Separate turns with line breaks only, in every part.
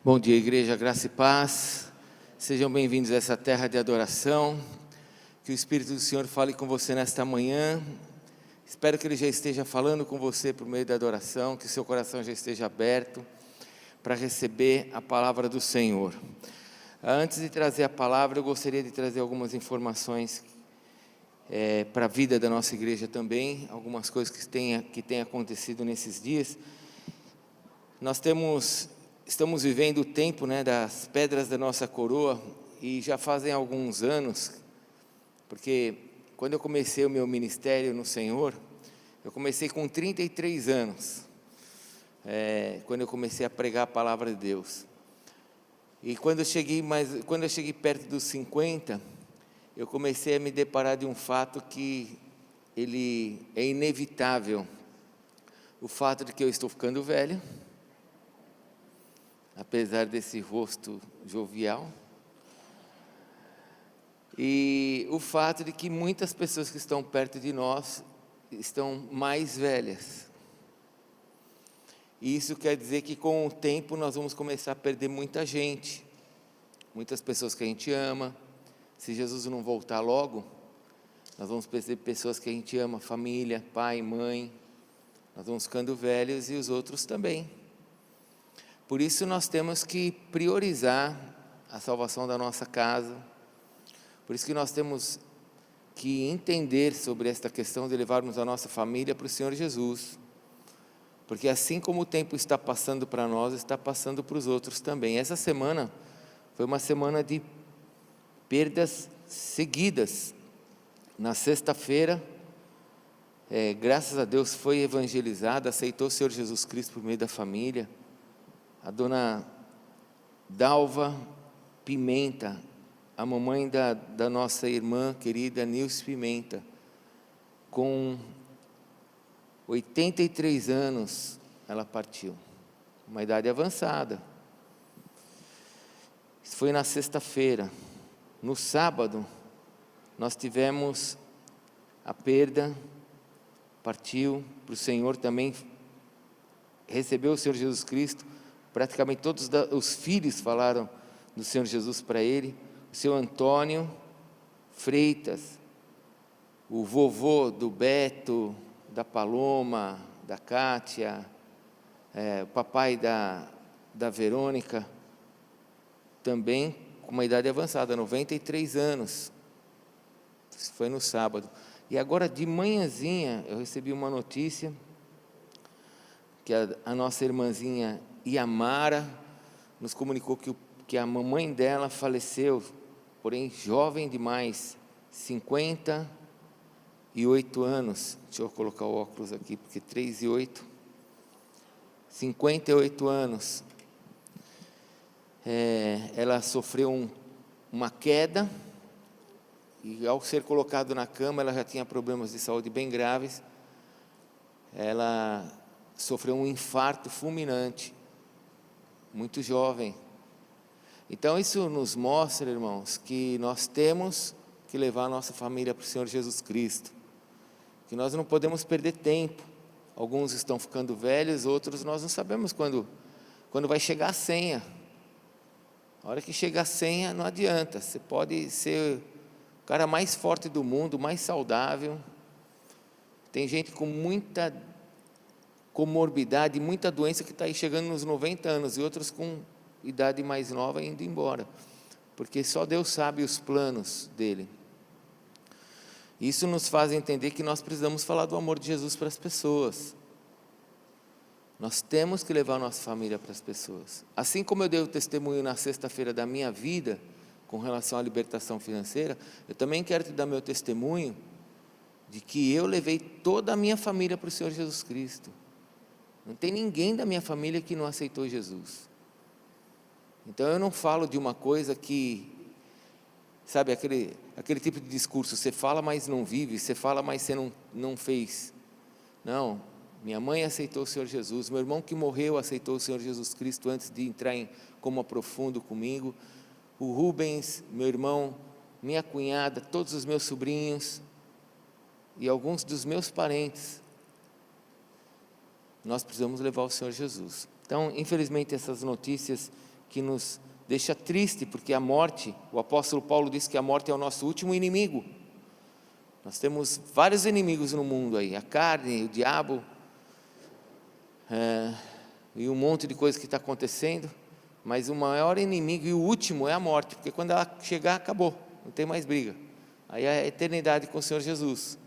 Bom dia, igreja, graça e paz. Sejam bem-vindos a essa terra de adoração. Que o Espírito do Senhor fale com você nesta manhã. Espero que Ele já esteja falando com você por meio da adoração, que o seu coração já esteja aberto para receber a palavra do Senhor. Antes de trazer a palavra, eu gostaria de trazer algumas informações para a vida da nossa igreja também, algumas coisas que têm acontecido nesses dias. Estamos vivendo o tempo, das pedras da nossa coroa, e já fazem alguns anos, porque quando eu comecei o meu ministério no Senhor, eu comecei com 33 anos, quando eu comecei a pregar a palavra de Deus. E quando eu cheguei perto dos 50, eu comecei a me deparar de um fato que ele é inevitável, o fato de que eu estou ficando velho, apesar desse rosto jovial, e o fato de que muitas pessoas que estão perto de nós estão mais velhas. E isso quer dizer que com o tempo nós vamos começar a perder muita gente, muitas pessoas que a gente ama. Se Jesus não voltar logo, nós vamos perder pessoas que a gente ama, família, pai, mãe. Nós vamos ficando velhos e os outros também. Por isso nós temos que priorizar a salvação da nossa casa. Por isso que nós temos que entender sobre esta questão de levarmos a nossa família para o Senhor Jesus. Porque assim como o tempo está passando para nós, está passando para os outros também. Essa semana foi uma semana de perdas seguidas. Na sexta-feira, graças a Deus, foi evangelizada, aceitou o Senhor Jesus Cristo por meio da família. A dona Dalva Pimenta, a mamãe da nossa irmã querida Nilce Pimenta, com 83 anos, ela partiu, uma idade avançada. Isso foi na sexta-feira. No sábado, nós tivemos a perda, partiu para o Senhor também, recebeu o Senhor Jesus Cristo. Praticamente todos os filhos falaram do Senhor Jesus para ele. O seu Antônio Freitas, o vovô do Beto, da Paloma, da Kátia, o papai da Verônica, também com uma idade avançada, 93 anos. Isso foi no sábado. E agora de manhãzinha eu recebi uma notícia que a nossa irmãzinha Iamara nos comunicou que a mamãe dela faleceu, porém jovem demais, 58 anos. Deixa eu colocar o óculos aqui, porque 3 e 8, 58 anos. Ela sofreu uma queda, e ao ser colocada na cama, ela já tinha problemas de saúde bem graves. Ela sofreu um infarto fulminante, muito jovem. Então isso nos mostra, irmãos, que nós temos que levar a nossa família para o Senhor Jesus Cristo, que nós não podemos perder tempo. Alguns estão ficando velhos, outros nós não sabemos quando vai chegar a senha. A hora que chegar a senha, não adianta. Você pode ser o cara mais forte do mundo, mais saudável. Tem gente com muita comorbidade, muita doença que está aí chegando nos 90 anos, e outros com idade mais nova indo embora, porque só Deus sabe os planos dele. Isso nos faz entender que nós precisamos falar do amor de Jesus para as pessoas. Nós temos que levar a nossa família para as pessoas. Assim como eu dei o testemunho na sexta-feira da minha vida, com relação à libertação financeira, eu também quero te dar meu testemunho, de que eu levei toda a minha família para o Senhor Jesus Cristo. Não tem ninguém da minha família que não aceitou Jesus. Então eu não falo de uma coisa que, sabe, aquele tipo de discurso, você fala, mas não vive, você fala, mas você não fez. Não, minha mãe aceitou o Senhor Jesus, meu irmão que morreu aceitou o Senhor Jesus Cristo antes de entrar em coma profundo comigo, o Rubens, meu irmão, minha cunhada, todos os meus sobrinhos e alguns dos meus parentes. Nós precisamos levar o Senhor Jesus. Então, infelizmente, essas notícias que nos deixa triste, porque a morte, o apóstolo Paulo diz que a morte é o nosso último inimigo. Nós temos vários inimigos no mundo aí, a carne, o diabo, e um monte de coisa que está acontecendo, mas o maior inimigo e o último é a morte, porque quando ela chegar, acabou, não tem mais briga, aí é a eternidade com o Senhor Jesus.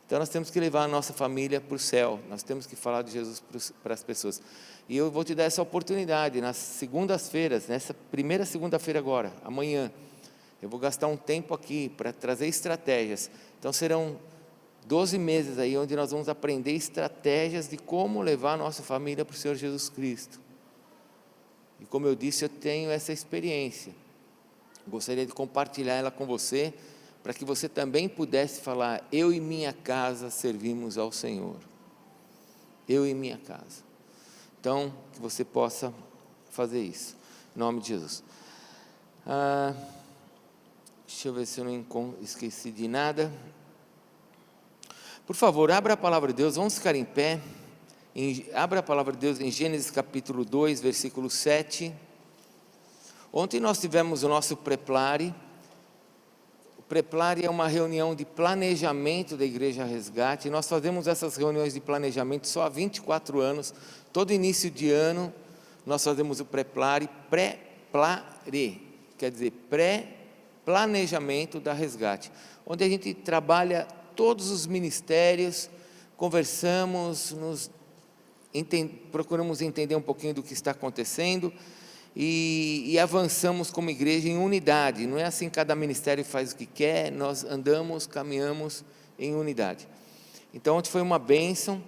Então nós temos que levar a nossa família para o céu, nós temos que falar de Jesus para as pessoas, e eu vou te dar essa oportunidade, nas segundas-feiras, nessa primeira segunda-feira agora, amanhã, eu vou gastar um tempo aqui para trazer estratégias, então serão 12 meses aí, onde nós vamos aprender estratégias de como levar a nossa família para o Senhor Jesus Cristo. E como eu disse, eu tenho essa experiência, gostaria de compartilhar ela com você, para que você também pudesse falar, eu e minha casa servimos ao Senhor, eu e minha casa. Então, que você possa fazer isso, em nome de Jesus. Deixa eu ver se eu não esqueci de nada. Por favor, abra a palavra de Deus, vamos ficar em pé, abra a palavra de Deus em Gênesis capítulo 2, versículo 7, ontem nós tivemos o nosso Preplare. O Preplare é uma reunião de planejamento da Igreja Resgate, nós fazemos essas reuniões de planejamento só há 24 anos, todo início de ano, nós fazemos o Preplare, quer dizer, pré-planejamento da Resgate, onde a gente trabalha todos os ministérios, conversamos, procuramos entender um pouquinho do que está acontecendo e avançamos como igreja em unidade. Não é assim, cada ministério faz o que quer, nós andamos, caminhamos em unidade. Então ontem foi uma bênção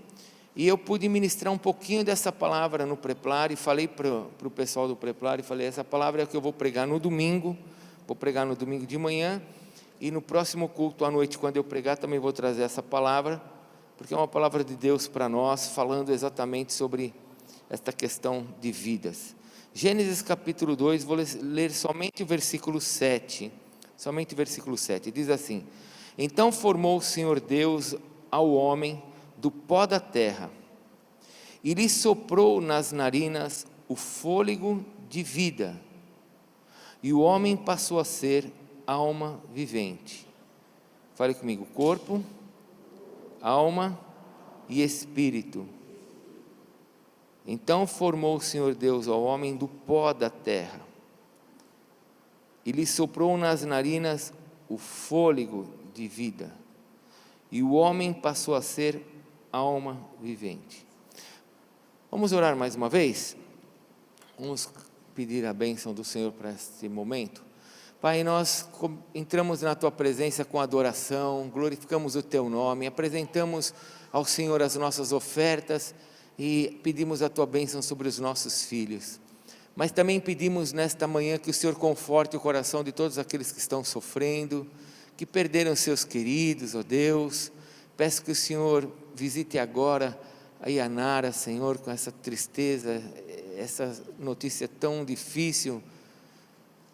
e eu pude ministrar um pouquinho dessa palavra no Preplare, falei para o pessoal do Preplare, falei, essa palavra é que eu vou pregar no domingo, de manhã, e no próximo culto à noite, quando eu pregar, também vou trazer essa palavra, porque é uma palavra de Deus para nós, falando exatamente sobre esta questão de vidas. Gênesis capítulo 2, vou ler somente o versículo 7, diz assim, então formou o Senhor Deus ao homem do pó da terra, e lhe soprou nas narinas o fôlego de vida, e o homem passou a ser alma vivente. Fale comigo, corpo, alma e espírito. Então formou o Senhor Deus ao homem do pó da terra, e lhe soprou nas narinas o fôlego de vida, e o homem passou a ser alma vivente. Vamos orar mais uma vez? Vamos pedir a bênção do Senhor para este momento. Pai, nós entramos na Tua presença com adoração, glorificamos o Teu nome, apresentamos ao Senhor as nossas ofertas e pedimos a Tua bênção sobre os nossos filhos. Mas também pedimos nesta manhã que o Senhor conforte o coração de todos aqueles que estão sofrendo, que perderam seus queridos, ó Deus. Peço que o Senhor visite agora a Yanara, Senhor, com essa tristeza, essa notícia tão difícil,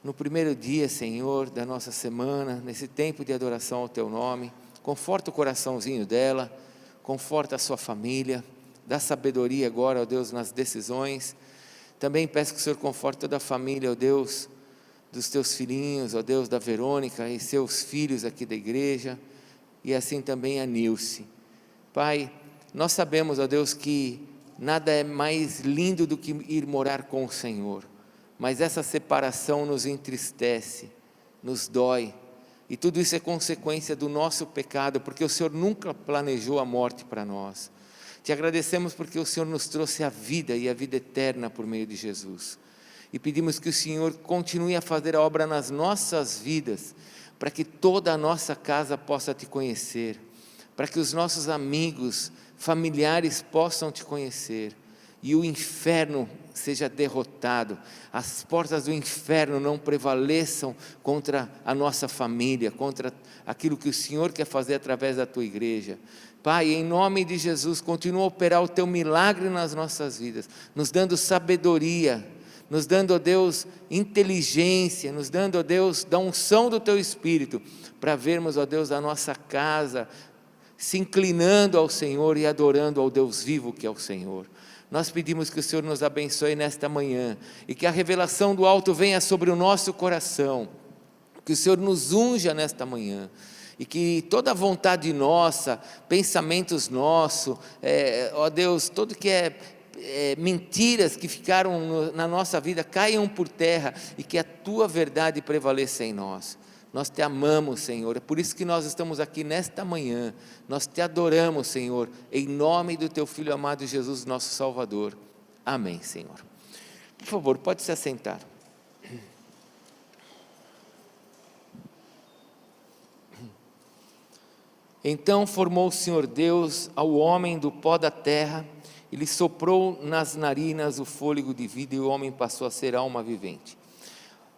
no primeiro dia, Senhor, da nossa semana, nesse tempo de adoração ao Teu nome, conforta o coraçãozinho dela, conforta a sua família, dá sabedoria agora, ó Deus, nas decisões. Também peço que o Senhor conforte toda a família, ó Deus, dos Teus filhinhos, ó Deus, da Verônica e seus filhos aqui da igreja, e assim também a Nilce. Pai, nós sabemos, ó Deus, que nada é mais lindo do que ir morar com o Senhor, mas essa separação nos entristece, nos dói, e tudo isso é consequência do nosso pecado, porque o Senhor nunca planejou a morte para nós. Te agradecemos porque o Senhor nos trouxe a vida e a vida eterna por meio de Jesus, e pedimos que o Senhor continue a fazer a obra nas nossas vidas, para que toda a nossa casa possa Te conhecer, para que os nossos amigos, familiares possam Te conhecer, e o inferno seja derrotado, as portas do inferno não prevaleçam contra a nossa família, contra aquilo que o Senhor quer fazer através da Tua igreja. Pai, em nome de Jesus, continua a operar o Teu milagre nas nossas vidas, nos dando sabedoria, nos dando, ó Deus, inteligência, nos dando, ó Deus, da unção do Teu Espírito, para vermos, ó Deus, a nossa casa se inclinando ao Senhor e adorando ao Deus vivo que é o Senhor. Nós pedimos que o Senhor nos abençoe nesta manhã, e que a revelação do alto venha sobre o nosso coração, que o Senhor nos unja nesta manhã, e que toda vontade nossa, pensamentos nossos, ó Deus, tudo que mentiras que ficaram na nossa vida, caiam por terra, e que a Tua verdade prevaleça em nós. Nós Te amamos, Senhor, é por isso que nós estamos aqui nesta manhã, nós Te adoramos, Senhor, em nome do Teu Filho amado Jesus, nosso Salvador, amém, Senhor. Por favor, pode se assentar. Então formou o Senhor Deus ao homem do pó da terra, e lhe soprou nas narinas o fôlego de vida, e o homem passou a ser alma vivente.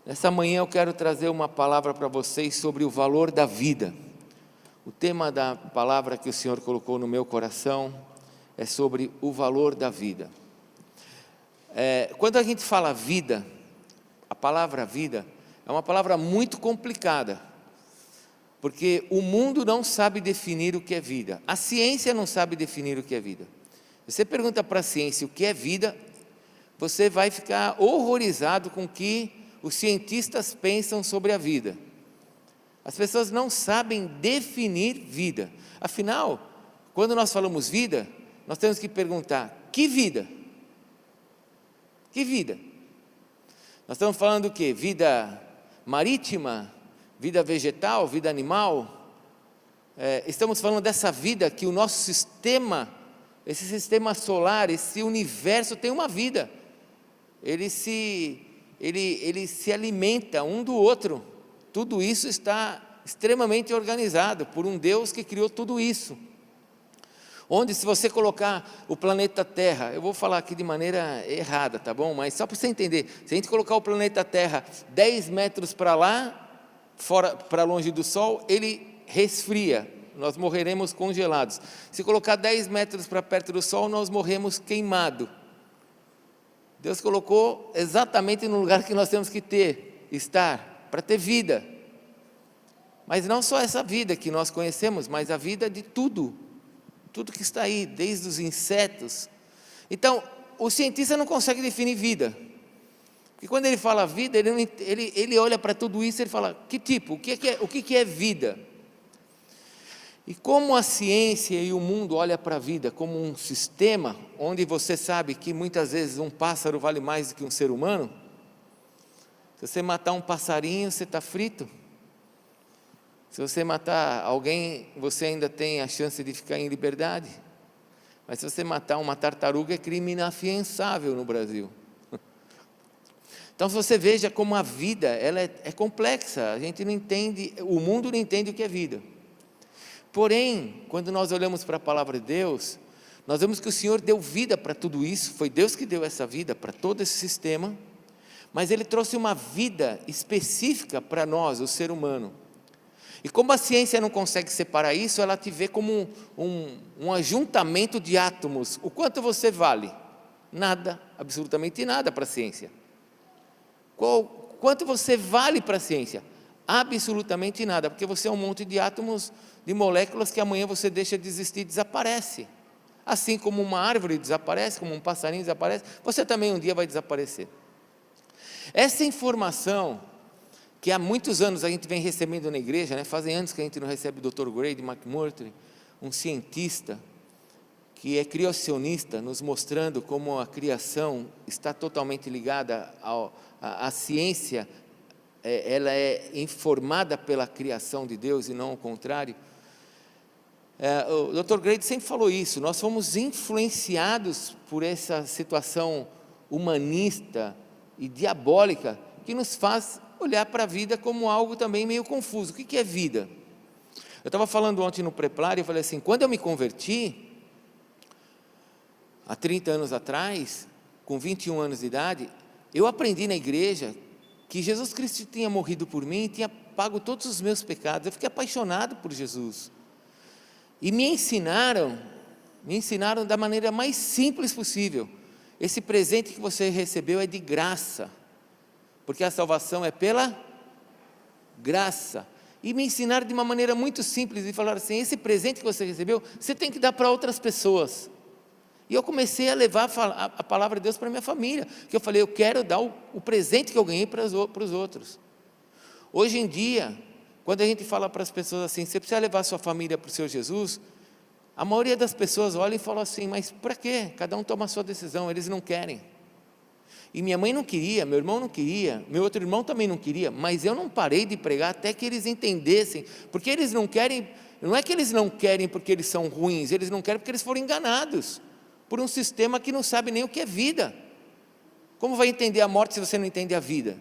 Nessa manhã eu quero trazer uma palavra para vocês sobre o valor da vida. O tema da palavra que o Senhor colocou no meu coração é sobre o valor da vida. Quando a gente fala vida, a palavra vida é uma palavra muito complicada, porque o mundo não sabe definir o que é vida, a ciência não sabe definir o que é vida. Você pergunta para a ciência o que é vida, você vai ficar horrorizado com o que os cientistas pensam sobre a vida. As pessoas não sabem definir vida. Afinal, quando nós falamos vida, nós temos que perguntar: que vida? Que vida? Nós estamos falando do quê? Vida marítima? Vida vegetal? Vida animal? Estamos falando dessa vida que o nosso sistema, esse sistema solar, esse universo tem uma vida. Ele se alimenta um do outro. Tudo isso está extremamente organizado por um Deus que criou tudo isso. Onde, se você colocar o planeta Terra, eu vou falar aqui de maneira errada, tá bom? Mas só para você entender, se a gente colocar o planeta Terra 10 metros para lá, fora, para longe do Sol, ele resfria, nós morreremos congelados. Se colocar 10 metros para perto do Sol, nós morremos queimados. Deus colocou exatamente no lugar que nós temos que estar, para ter vida. Mas não só essa vida que nós conhecemos, mas a vida de tudo que está aí, desde os insetos. Então, o cientista não consegue definir vida, porque quando ele fala vida, ele olha para tudo isso e ele fala: que tipo, o que é vida? E como a ciência e o mundo olham para a vida como um sistema, onde você sabe que muitas vezes um pássaro vale mais do que um ser humano. Se você matar um passarinho, você está frito. Se você matar alguém, você ainda tem a chance de ficar em liberdade. Mas se você matar uma tartaruga, é crime inafiançável no Brasil. Então você veja como a vida ela é complexa, a gente não entende, o mundo não entende o que é vida. Porém, quando nós olhamos para a palavra de Deus, nós vemos que o Senhor deu vida para tudo isso, foi Deus que deu essa vida para todo esse sistema, mas Ele trouxe uma vida específica para nós, o ser humano. E como a ciência não consegue separar isso, ela te vê como um ajuntamento de átomos. O quanto você vale? Nada, absolutamente nada para a ciência. Quanto você vale para a ciência? Absolutamente nada, porque você é um monte de átomos, de moléculas que amanhã você deixa de existir e desaparece. Assim como uma árvore desaparece, como um passarinho desaparece, você também um dia vai desaparecer. Essa informação que há muitos anos a gente vem recebendo na igreja, né? Fazem anos que a gente não recebe o Dr. Grady McMurtry, um cientista que é criacionista, nos mostrando como a criação está totalmente ligada à ciência, ela é informada pela criação de Deus e não o contrário. O Dr. Grady sempre falou isso, nós fomos influenciados por essa situação humanista e diabólica que nos faz olhar para a vida como algo também meio confuso. O que é vida? Eu estava falando ontem no preparo, eu falei assim, quando eu me converti, há 30 anos atrás, com 21 anos de idade, eu aprendi na igreja que Jesus Cristo tinha morrido por mim, tinha pago todos os meus pecados, eu fiquei apaixonado por Jesus, e me ensinaram da maneira mais simples possível, esse presente que você recebeu é de graça, porque a salvação é pela graça, e me ensinaram de uma maneira muito simples, e falaram assim, esse presente que você recebeu, você tem que dar para outras pessoas, E eu comecei a levar a palavra de Deus para minha família, que eu falei, eu quero dar o presente que eu ganhei para os outros. Hoje em dia, quando a gente fala para as pessoas assim, você precisa levar sua família para o Senhor Jesus, a maioria das pessoas olha e fala assim, mas para quê? Cada um toma a sua decisão, eles não querem. E minha mãe não queria, meu irmão não queria, meu outro irmão também não queria, mas eu não parei de pregar até que eles entendessem, porque eles não querem, não é que eles não querem porque eles são ruins, eles não querem porque eles foram enganados, por um sistema que não sabe nem o que é vida. Como vai entender a morte se você não entende a vida?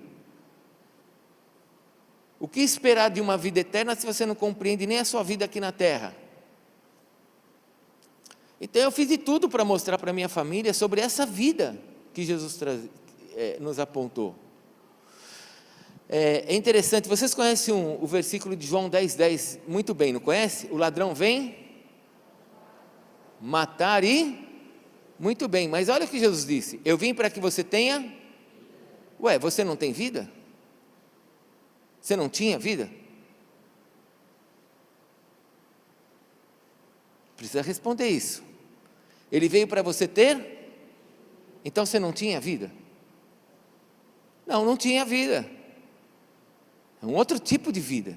O que esperar de uma vida eterna se você não compreende nem a sua vida aqui na terra? Então eu fiz de tudo para mostrar para a minha família sobre essa vida que Jesus nos apontou. É interessante, vocês conhecem o versículo de João 10:10 muito bem, não conhece? O ladrão vem matar e... Muito bem, mas olha o que Jesus disse, eu vim para que você tenha... Ué, você não tem vida? Você não tinha vida? Precisa responder isso. Ele veio para você ter? Então você não tinha vida? Não, não tinha vida. É um outro tipo de vida.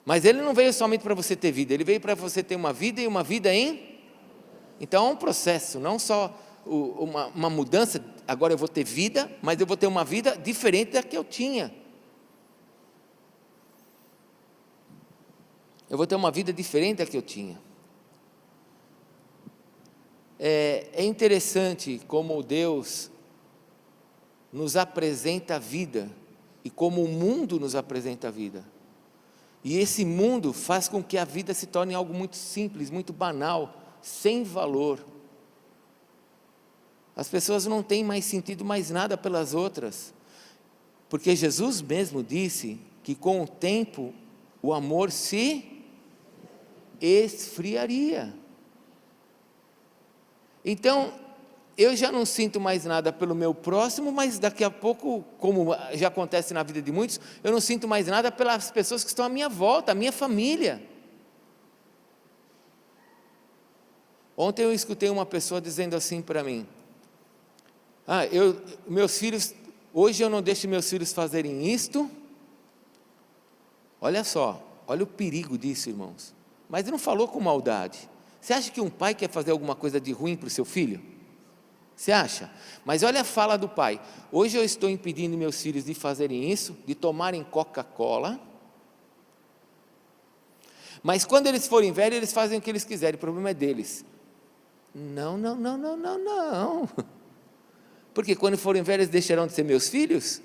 Mas ele não veio somente para você ter vida, ele veio para você ter uma vida e uma vida em... Então é um processo, não só uma mudança, agora eu vou ter vida, mas eu vou ter uma vida diferente da que eu tinha. Eu vou ter uma vida diferente da que eu tinha. É interessante como Deus nos apresenta a vida e como o mundo nos apresenta a vida. E esse mundo faz com que a vida se torne algo muito simples, muito banal, sem valor. As pessoas não têm mais sentido mais nada pelas outras, porque Jesus mesmo disse que com o tempo o amor se esfriaria. Então, eu já não sinto mais nada pelo meu próximo, mas daqui a pouco, como já acontece na vida de muitos, eu não sinto mais nada pelas pessoas que estão à minha volta, a minha família. Ontem eu escutei uma pessoa dizendo assim para mim, meus filhos, hoje eu não deixo meus filhos fazerem isto. Olha só, olha o perigo disso, irmãos. Mas não falou com maldade. Você acha que um pai quer fazer alguma coisa de ruim para o seu filho? Você acha? Mas olha a fala do pai, hoje eu estou impedindo meus filhos de fazerem isso, de tomarem Coca-Cola, mas quando eles forem velhos, eles fazem o que eles quiserem, o problema é deles. Não, porque quando forem velhos, deixarão de ser meus filhos?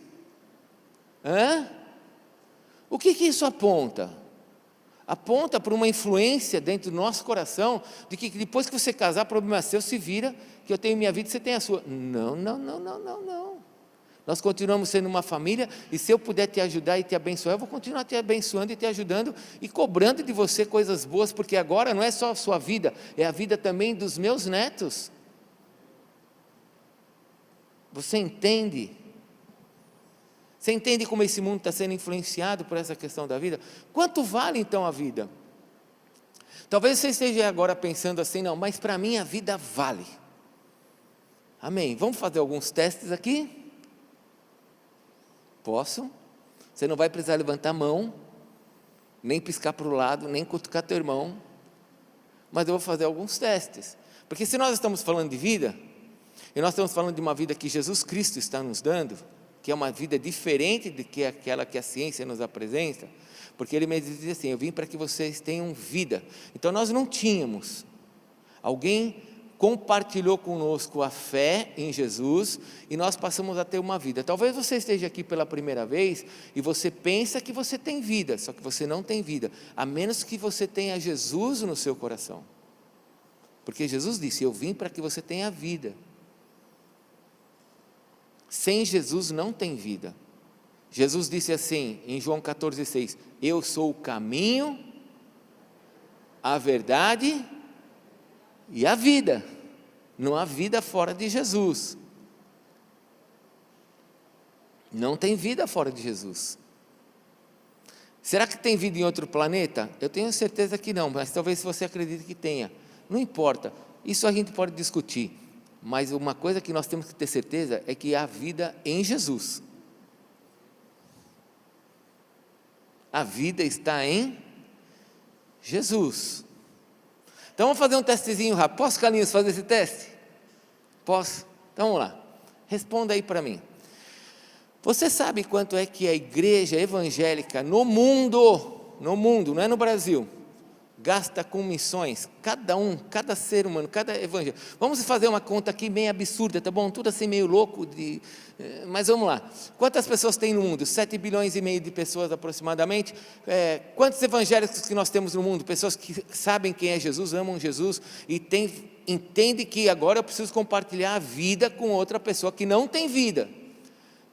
O que isso aponta? Aponta para uma influência dentro do nosso coração, de que depois que você casar, o problema é seu, se vira, que eu tenho minha vida e você tem a sua. Não. Nós continuamos sendo uma família, e se eu puder te ajudar e te abençoar, eu vou continuar te abençoando e te ajudando, e cobrando de você coisas boas, porque agora não é só a sua vida, é a vida também dos meus netos. Você entende? Você entende como esse mundo está sendo influenciado por essa questão da vida? Quanto vale então a vida? Talvez você esteja agora pensando assim, não, mas para mim a vida vale. Amém, vamos fazer alguns testes aqui? Posso? Você não vai precisar levantar a mão, nem piscar para o lado, nem cutucar teu irmão, mas eu vou fazer alguns testes, porque se nós estamos falando de vida, e nós estamos falando de uma vida que Jesus Cristo está nos dando, que é uma vida diferente do que aquela que a ciência nos apresenta, porque ele me diz assim, eu vim para que vocês tenham vida. Então nós não tínhamos, alguém compartilhou conosco a fé em Jesus, e nós passamos a ter uma vida. Talvez você esteja aqui pela primeira vez, e você pensa que você tem vida, só que você não tem vida, a menos que você tenha Jesus no seu coração, porque Jesus disse, eu vim para que você tenha vida. Sem Jesus não tem vida. Jesus disse assim, em João 14,6, eu sou o caminho, a verdade e a vida. Não há vida fora de Jesus. Não tem vida fora de Jesus. Será que tem vida em outro planeta? Eu tenho certeza que não, mas talvez você acredite que tenha. Não importa, isso a gente pode discutir. Mas uma coisa que nós temos que ter certeza é que há vida em Jesus. A vida está em Jesus. Então vamos fazer um testezinho rápido. Posso, Carlinhos, fazer esse teste? Posso? Então vamos lá. Responda aí para mim. Você sabe quanto é que a igreja evangélica no mundo, não é no Brasil, gasta com missões? Cada ser humano, cada evangelho. Vamos fazer uma conta aqui meio absurda, tá bom? Tudo assim meio louco, mas vamos lá. Quantas pessoas tem no mundo? 7 bilhões e meio de pessoas aproximadamente. Quantos evangélicos que nós temos no mundo? Pessoas que sabem quem é Jesus, amam Jesus e entendem que agora eu preciso compartilhar a vida com outra pessoa que não tem vida.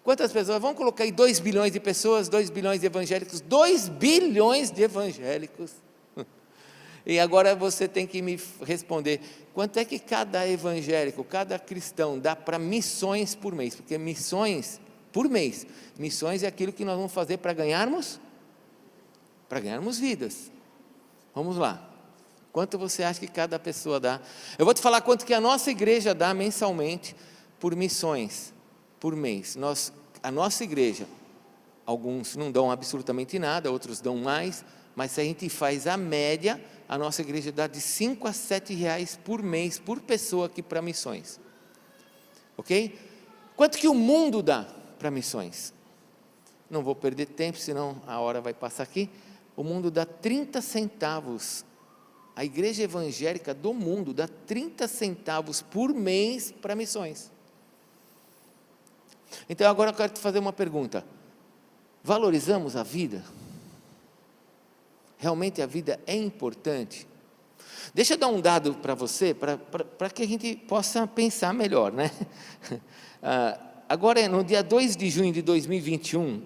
Quantas pessoas? Vamos colocar aí 2 bilhões de pessoas, 2 bilhões de evangélicos, 2 bilhões de evangélicos. E agora você tem que me responder, quanto é que cada evangélico, cada cristão dá para missões por mês? Porque missões por mês, missões é aquilo que nós vamos fazer para ganharmos vidas. Vamos lá, quanto você acha que cada pessoa dá? Eu vou te falar quanto que a nossa igreja dá mensalmente por missões, por mês. A nossa igreja, alguns não dão absolutamente nada, outros dão mais, mas se a gente faz a média, a nossa igreja dá de 5 a 7 reais por mês, por pessoa aqui para missões, ok? Quanto que o mundo dá para missões? Não vou perder tempo, senão a hora vai passar aqui. O mundo dá 30 centavos, a igreja evangélica do mundo dá 30 centavos por mês para missões. Então agora eu quero te fazer uma pergunta, valorizamos a vida? Realmente a vida é importante? Deixa eu dar um dado para você, para que a gente possa pensar melhor, né? Agora, no dia 2 de junho de 2021,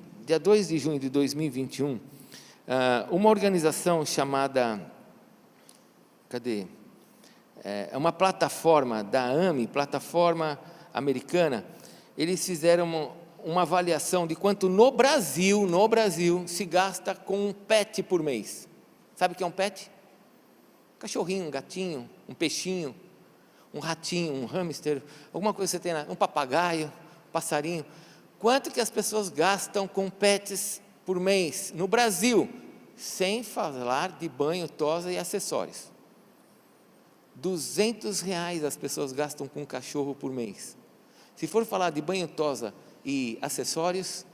uma organização chamada, é uma plataforma da AME, plataforma americana, eles fizeram uma avaliação de quanto no Brasil se gasta com um pet por mês. Sabe o que é um pet? Um cachorrinho, um gatinho, um peixinho, um ratinho, um hamster, alguma coisa que você tem, um papagaio, um passarinho. Quanto que as pessoas gastam com pets por mês no Brasil? Sem falar de banho, tosa e acessórios. R$200 as pessoas gastam com um cachorro por mês. Se for falar de banho, tosa e acessórios,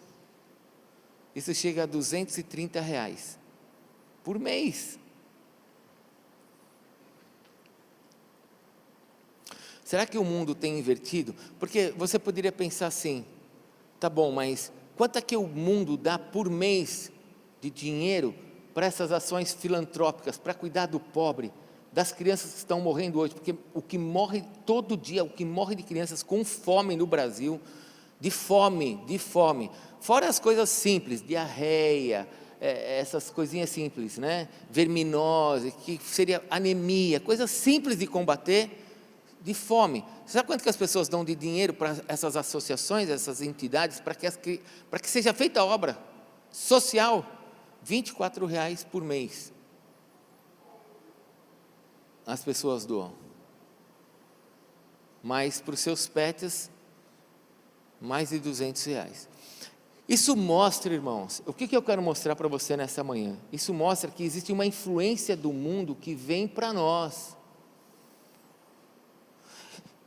isso chega a R$230 por mês. Será que o mundo tem invertido? Porque você poderia pensar assim, tá bom, mas quanto é que o mundo dá por mês de dinheiro para essas ações filantrópicas, para cuidar do pobre, das crianças que estão morrendo hoje? Porque o que morre todo dia, o que morre de crianças com fome no Brasil, de fome, fora as coisas simples, diarreia, essas coisinhas simples, né? Verminose, que seria anemia, coisas simples de combater, de fome. Sabe quanto que as pessoas dão de dinheiro para essas associações, essas entidades, para que seja feita a obra social? R$24 por mês. As pessoas doam. Mas para os seus pets, mais de R$200. Isso mostra, irmãos, o que eu quero mostrar para você nessa manhã? Isso mostra que existe uma influência do mundo que vem para nós.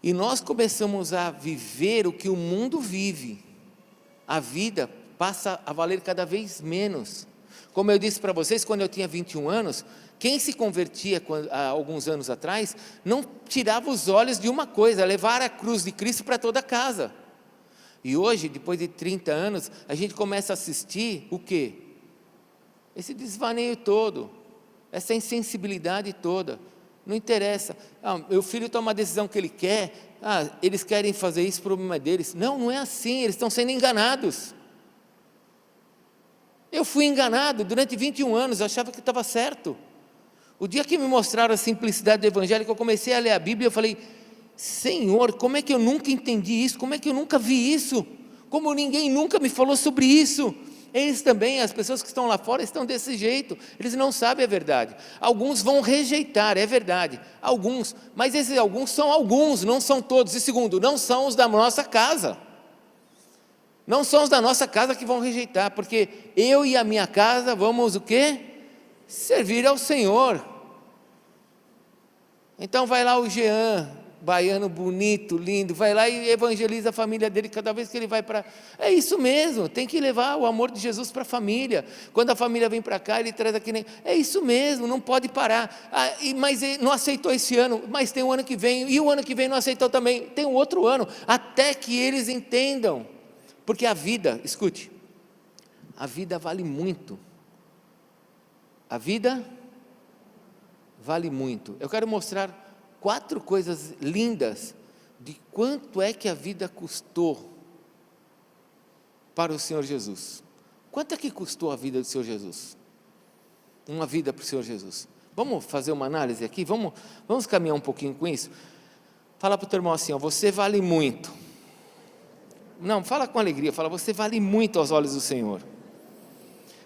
E nós começamos a viver o que o mundo vive. A vida passa a valer cada vez menos. Como eu disse para vocês, quando eu tinha 21 anos, quem se convertia há alguns anos atrás, não tirava os olhos de uma coisa, levar a cruz de Cristo para toda casa. E hoje, depois de 30 anos, a gente começa a assistir o quê? Esse desvaneio todo, essa insensibilidade toda. Não interessa, meu filho toma uma decisão que ele quer, eles querem fazer isso, o problema é deles. Não é assim, eles estão sendo enganados. Eu fui enganado durante 21 anos, eu achava que estava certo. O dia que me mostraram a simplicidade do evangelho, que eu comecei a ler a Bíblia, eu falei, Senhor, como é que eu nunca entendi isso? Como é que eu nunca vi isso? Como ninguém nunca me falou sobre isso? Eles também, as pessoas que estão lá fora, estão desse jeito. Eles não sabem a verdade. Alguns vão rejeitar, é verdade. Alguns, mas esses alguns são alguns, não são todos. E segundo, não são os da nossa casa. Não são os da nossa casa que vão rejeitar, porque eu e a minha casa vamos o quê? Servir ao Senhor. Então vai lá o Jean, baiano bonito, lindo, vai lá e evangeliza a família dele cada vez que ele vai para... É isso mesmo, tem que levar o amor de Jesus para a família. Quando a família vem para cá, ele traz aqui... É isso mesmo, não pode parar. Mas ele não aceitou esse ano, mas tem o ano que vem, e o ano que vem não aceitou também, tem o outro ano, até que eles entendam. Porque a vida, escute, a vida vale muito. A vida vale muito. Eu quero mostrar 4 coisas lindas de quanto é que a vida custou para o Senhor Jesus. Quanto é que custou a vida do Senhor Jesus? Uma vida para o Senhor Jesus. Vamos fazer uma análise aqui? Vamos caminhar um pouquinho com isso? Fala para o teu irmão assim, ó, você vale muito. Não, fala com alegria, fala, você vale muito aos olhos do Senhor.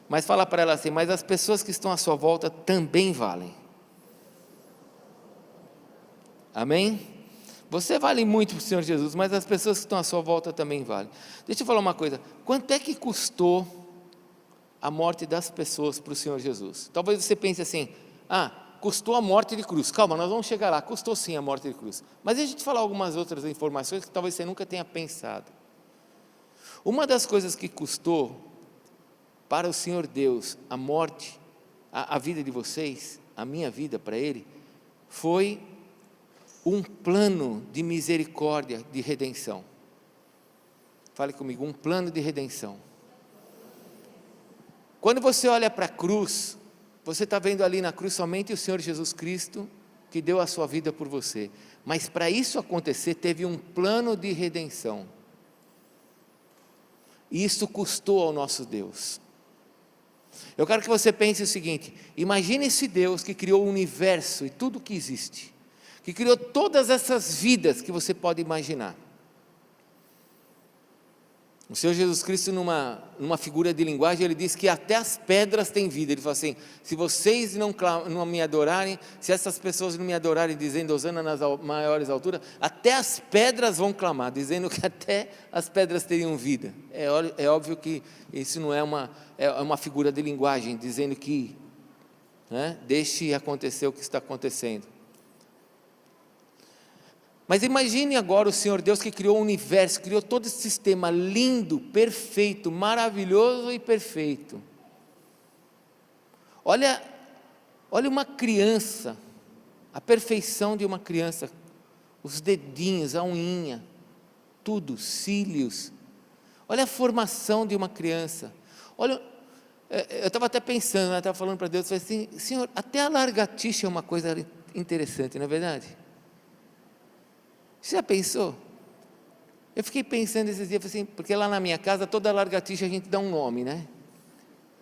Mas fala para ela assim, mas as pessoas que estão à sua volta também valem. Amém? Você vale muito para o Senhor Jesus, mas as pessoas que estão à sua volta também valem. Deixa eu falar uma coisa, quanto é que custou a morte das pessoas para o Senhor Jesus? Talvez você pense assim, custou a morte de cruz. Calma, nós vamos chegar lá, custou sim a morte de cruz. Mas deixa eu te falar algumas outras informações que talvez você nunca tenha pensado. Uma das coisas que custou para o Senhor Deus a morte, a vida de vocês, a minha vida para Ele, foi um plano de misericórdia, de redenção. Fale comigo, um plano de redenção. Quando você olha para a cruz, você está vendo ali na cruz somente o Senhor Jesus Cristo, que deu a sua vida por você. Mas para isso acontecer, teve um plano de redenção. E isso custou ao nosso Deus. Eu quero que você pense o seguinte, imagine esse Deus que criou o universo e tudo que existe, que criou todas essas vidas que você pode imaginar. O Senhor Jesus Cristo, numa figura de linguagem, ele diz que até as pedras têm vida. Ele fala assim, se vocês não me adorarem, se essas pessoas não me adorarem, dizendo Hosana nas maiores alturas, até as pedras vão clamar, dizendo que até as pedras teriam vida. É óbvio que isso não é uma figura de linguagem, dizendo que deixe acontecer o que está acontecendo. Mas imagine agora o Senhor Deus que criou o universo, criou todo esse sistema lindo, perfeito, maravilhoso e perfeito. Olha uma criança, a perfeição de uma criança, os dedinhos, a unhinha, tudo, cílios. Olha a formação de uma criança. Olha, eu estava até pensando, eu estava falando para Deus, eu falei assim, Senhor, até a lagartixa é uma coisa interessante, não é verdade? Você já pensou? Eu fiquei pensando esses dias, assim, porque lá na minha casa, toda lagartixa a gente dá um nome, né?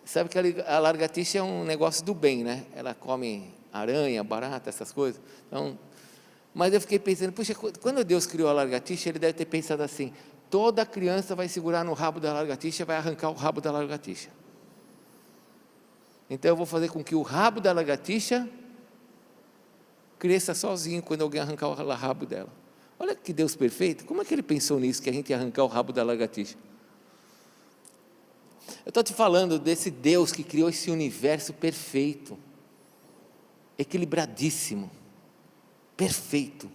Sabe que a lagartixa é um negócio do bem, né? Ela come aranha, barata, essas coisas. Então, mas eu fiquei pensando, puxa, quando Deus criou a lagartixa, Ele deve ter pensado assim, toda criança vai segurar no rabo da lagartixa, vai arrancar o rabo da lagartixa. Então eu vou fazer com que o rabo da lagartixa cresça sozinho, quando alguém arrancar o rabo dela. Olha que Deus perfeito, como é que Ele pensou nisso, que a gente ia arrancar o rabo da lagartixa? Eu estou te falando desse Deus que criou esse universo perfeito, equilibradíssimo, perfeito,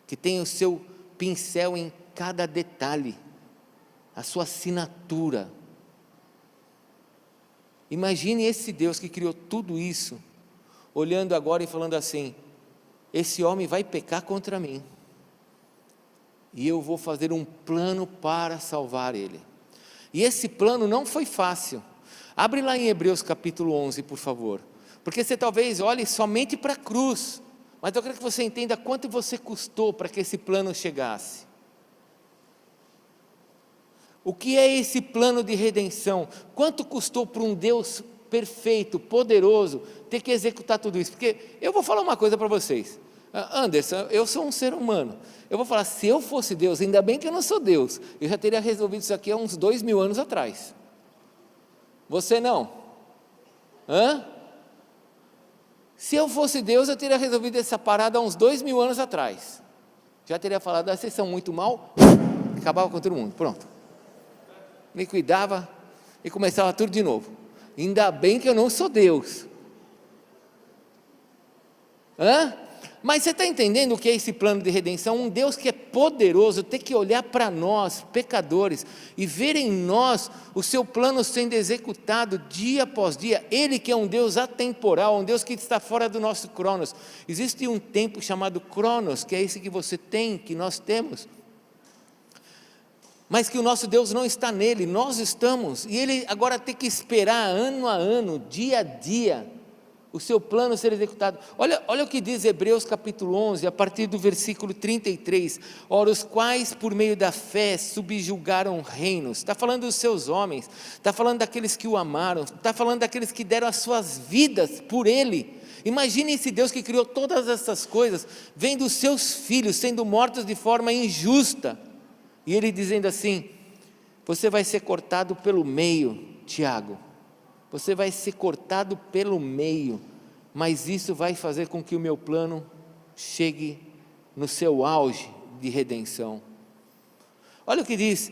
que tem o seu pincel em cada detalhe, a sua assinatura. Imagine esse Deus que criou tudo isso, olhando agora e falando assim, esse homem vai pecar contra mim, e eu vou fazer um plano para salvar ele. E esse plano não foi fácil. Abre lá em Hebreus capítulo 11, por favor. Porque você talvez olhe somente para a cruz, mas eu quero que você entenda quanto você custou para que esse plano chegasse. O que é esse plano de redenção? Quanto custou para um Deus perfeito, poderoso, ter que executar tudo isso? Porque eu vou falar uma coisa para vocês. Anderson, eu sou um ser humano. Eu vou falar, se eu fosse Deus, ainda bem que eu não sou Deus, eu já teria resolvido isso aqui há uns 2000 anos atrás. Você não. Hã? Se eu fosse Deus, eu teria resolvido essa parada há uns 2000 anos atrás. Já teria falado, vocês são muito mal, acabava com todo mundo, pronto. Liquidava e começava tudo de novo. Ainda bem que eu não sou Deus. Hã? Mas você está entendendo o que é esse plano de redenção? Um Deus que é poderoso tem que olhar para nós, pecadores, e ver em nós o seu plano sendo executado dia após dia. Ele que é um Deus atemporal, um Deus que está fora do nosso cronos. Existe um tempo chamado cronos, que é esse que você tem, que nós temos, mas que o nosso Deus não está nele, nós estamos, e ele agora tem que esperar ano a ano, dia a dia, o seu plano ser executado. Olha o que diz Hebreus capítulo 11, a partir do versículo 33, ora os quais por meio da fé subjugaram reinos, está falando dos seus homens, está falando daqueles que o amaram, está falando daqueles que deram as suas vidas por ele. Imagine esse Deus que criou todas essas coisas, vendo os seus filhos sendo mortos de forma injusta, e ele dizendo assim, você vai ser cortado pelo meio, Tiago, você vai ser cortado pelo meio, mas isso vai fazer com que o meu plano chegue no seu auge de redenção. Olha o que diz,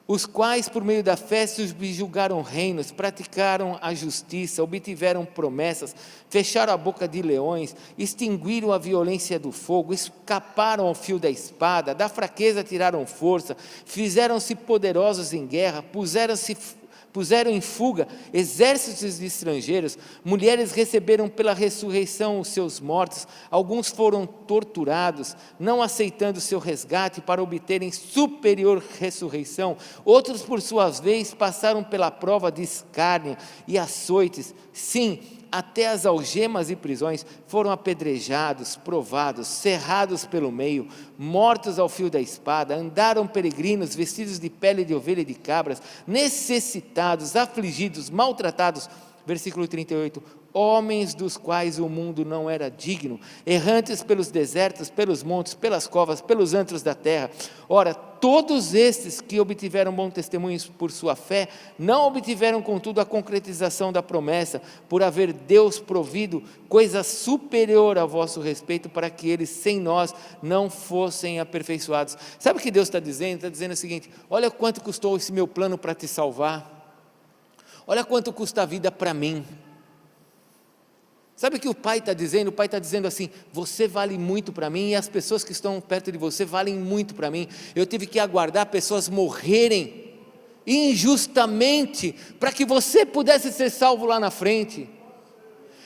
os quais por meio da fé subjugaram reinos, praticaram a justiça, obtiveram promessas, fecharam a boca de leões, extinguiram a violência do fogo, escaparam ao fio da espada, da fraqueza tiraram força, fizeram-se poderosos em guerra, puseram em fuga exércitos de estrangeiros, mulheres receberam pela ressurreição os seus mortos, alguns foram torturados, não aceitando o seu resgate para obterem superior ressurreição, outros por sua vez passaram pela prova de escárnio e açoites, sim, até as algemas e prisões, foram apedrejados, provados, cerrados pelo meio, mortos ao fio da espada, andaram peregrinos, vestidos de pele de ovelha e de cabras, necessitados, afligidos, maltratados, versículo 38, homens dos quais o mundo não era digno, errantes pelos desertos, pelos montes, pelas covas, pelos antros da terra. Ora, todos estes que obtiveram bom testemunho por sua fé, não obtiveram contudo a concretização da promessa, por haver Deus provido coisa superior a vosso respeito, para que eles sem nós não fossem aperfeiçoados. Sabe o que Deus está dizendo? Está dizendo o seguinte, olha quanto custou esse meu plano para te salvar, olha quanto custa a vida para mim. Sabe o que o Pai está dizendo? O Pai está dizendo assim, você vale muito para mim, e as pessoas que estão perto de você valem muito para mim. Eu tive que aguardar pessoas morrerem injustamente, para que você pudesse ser salvo lá na frente.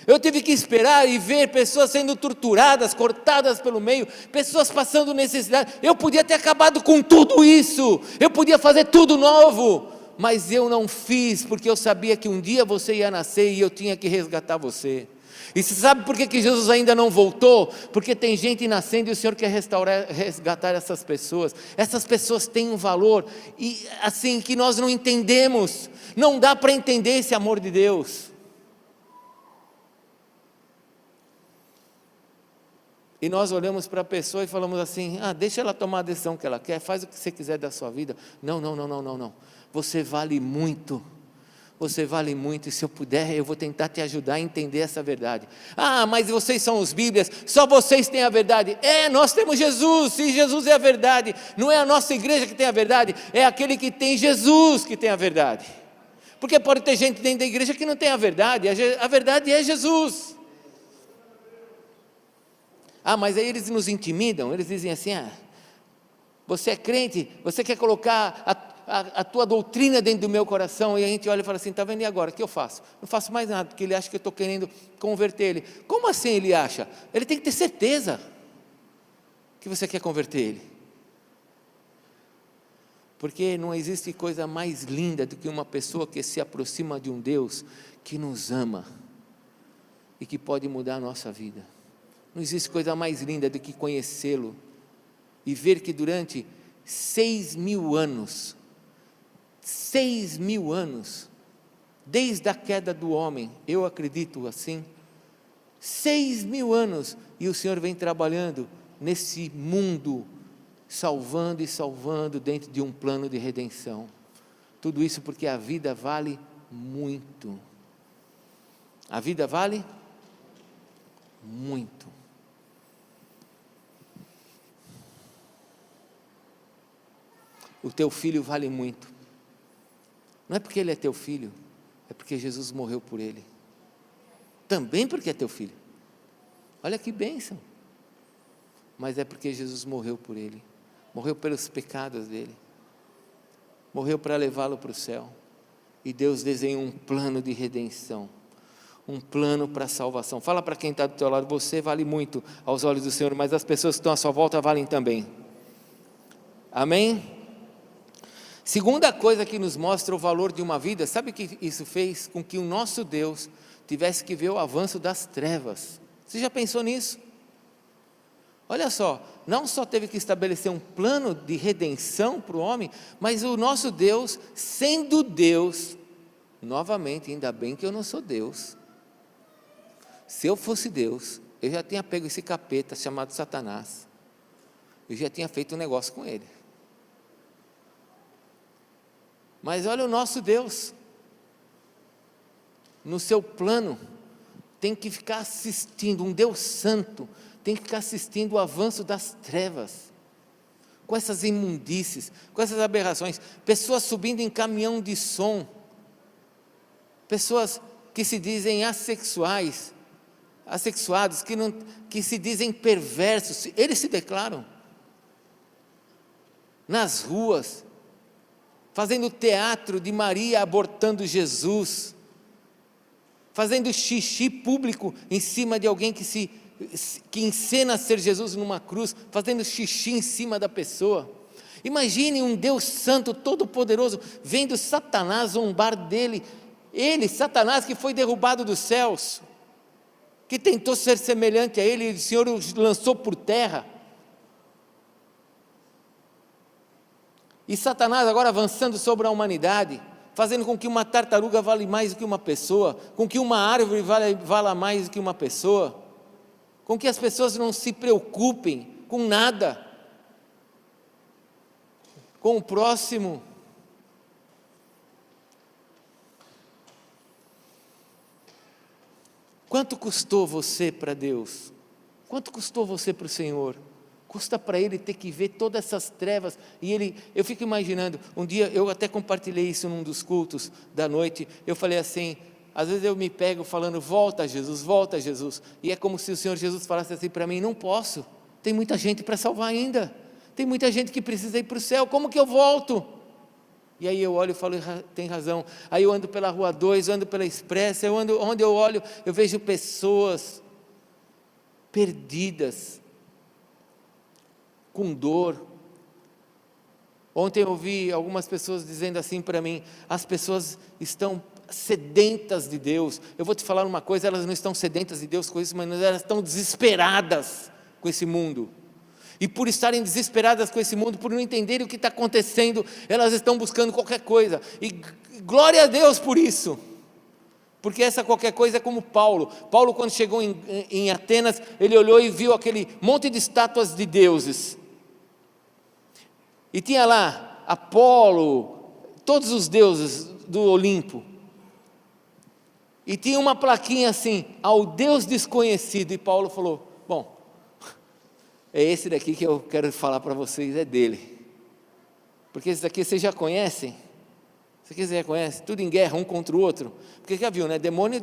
Eu tive que esperar e ver pessoas sendo torturadas, cortadas pelo meio, pessoas passando necessidade. Eu podia ter acabado com tudo isso, eu podia fazer tudo novo, mas eu não fiz, porque eu sabia que um dia você ia nascer e eu tinha que resgatar você. E você sabe por que Jesus ainda não voltou? Porque tem gente nascendo e o Senhor quer resgatar essas pessoas. Essas pessoas têm um valor, e assim, que nós não entendemos. Não dá para entender esse amor de Deus. E nós olhamos para a pessoa e falamos assim, deixa ela tomar a decisão que ela quer, faz o que você quiser da sua vida. Não, você vale muito. Você vale muito, e se eu puder, eu vou tentar te ajudar a entender essa verdade. Mas vocês são os Bíblias, só vocês têm a verdade. Nós temos Jesus, e Jesus é a verdade. Não é a nossa igreja que tem a verdade, é aquele que tem Jesus que tem a verdade. Porque pode ter gente dentro da igreja que não tem a verdade é Jesus. Mas aí eles nos intimidam, eles dizem assim, você é crente, você quer colocar a tua doutrina dentro do meu coração, e a gente olha e fala assim, está vendo, e agora, o que eu faço? Não faço mais nada, porque ele acha que eu estou querendo converter ele. Como assim ele acha? Ele tem que ter certeza que você quer converter ele, porque não existe coisa mais linda do que uma pessoa que se aproxima de um Deus que nos ama, e que pode mudar a nossa vida. Não existe coisa mais linda do que conhecê-lo, e ver que durante 6.000 anos, desde a queda do homem, eu acredito assim, 6.000 anos, e o Senhor vem trabalhando nesse mundo, salvando e salvando dentro de um plano de redenção. Tudo isso porque a vida vale muito. A vida vale muito. O teu filho vale muito. Não é porque ele é teu filho, é porque Jesus morreu por ele. Também porque é teu filho. Olha que bênção. Mas é porque Jesus morreu por ele. Morreu pelos pecados dele. Morreu para levá-lo para o céu. E Deus desenhou um plano de redenção. Um plano para a salvação. Fala para quem está do teu lado: você vale muito aos olhos do Senhor, mas as pessoas que estão à sua volta valem também. Amém? Segunda coisa que nos mostra o valor de uma vida, sabe o que isso fez? Com que o nosso Deus tivesse que ver o avanço das trevas. Você já pensou nisso? Olha só, não só teve que estabelecer um plano de redenção para o homem, mas o nosso Deus, sendo Deus, novamente, ainda bem que eu não sou Deus. Se eu fosse Deus, eu já tinha pego esse capeta chamado Satanás, eu já tinha feito um negócio com ele. Mas olha o nosso Deus, no seu plano, tem que ficar assistindo, um Deus santo, tem que ficar assistindo o avanço das trevas, com essas imundícies, com essas aberrações, pessoas subindo em caminhão de som, pessoas que se dizem assexuados, que se dizem perversos, eles se declaram, nas ruas, fazendo teatro de Maria abortando Jesus, fazendo xixi público em cima de alguém que encena ser Jesus numa cruz, fazendo xixi em cima da pessoa. Imagine um Deus santo, todo poderoso, vendo Satanás zombar dele, ele, Satanás, que foi derrubado dos céus, que tentou ser semelhante a ele, e o Senhor o lançou por terra. E Satanás agora avançando sobre a humanidade, fazendo com que uma tartaruga vale mais do que uma pessoa, com que uma árvore vala mais do que uma pessoa, com que as pessoas não se preocupem com nada, com o próximo. Quanto custou você para Deus? Quanto custou você para o Senhor? Custa para Ele ter que ver todas essas trevas, e eu fico imaginando, um dia eu até compartilhei isso num dos cultos da noite, eu falei assim, às vezes eu me pego falando, volta Jesus, e é como se o Senhor Jesus falasse assim para mim, não posso, tem muita gente para salvar ainda, tem muita gente que precisa ir para o céu, como que eu volto? E aí eu olho e falo, tem razão, aí eu ando pela Rua 2, eu ando pela Expressa, onde eu olho, eu vejo pessoas perdidas, com dor. Ontem eu ouvi algumas pessoas dizendo assim para mim, as pessoas estão sedentas de Deus. Eu vou te falar uma coisa, elas não estão sedentas de Deus com isso, mas elas estão desesperadas com esse mundo. E por estarem desesperadas com esse mundo, por não entenderem o que está acontecendo, elas estão buscando qualquer coisa. E glória a Deus por isso. Porque essa qualquer coisa é como Paulo. Paulo, quando chegou em Atenas, ele olhou e viu aquele monte de estátuas de deuses. E tinha lá Apolo, todos os deuses do Olimpo. E tinha uma plaquinha assim, ao Deus desconhecido. E Paulo falou, bom, é esse daqui que eu quero falar para vocês, é dele. Porque esse daqui vocês já conhecem. Você já conhece? Tudo em guerra, um contra o outro. Porque já viu, né? Demônio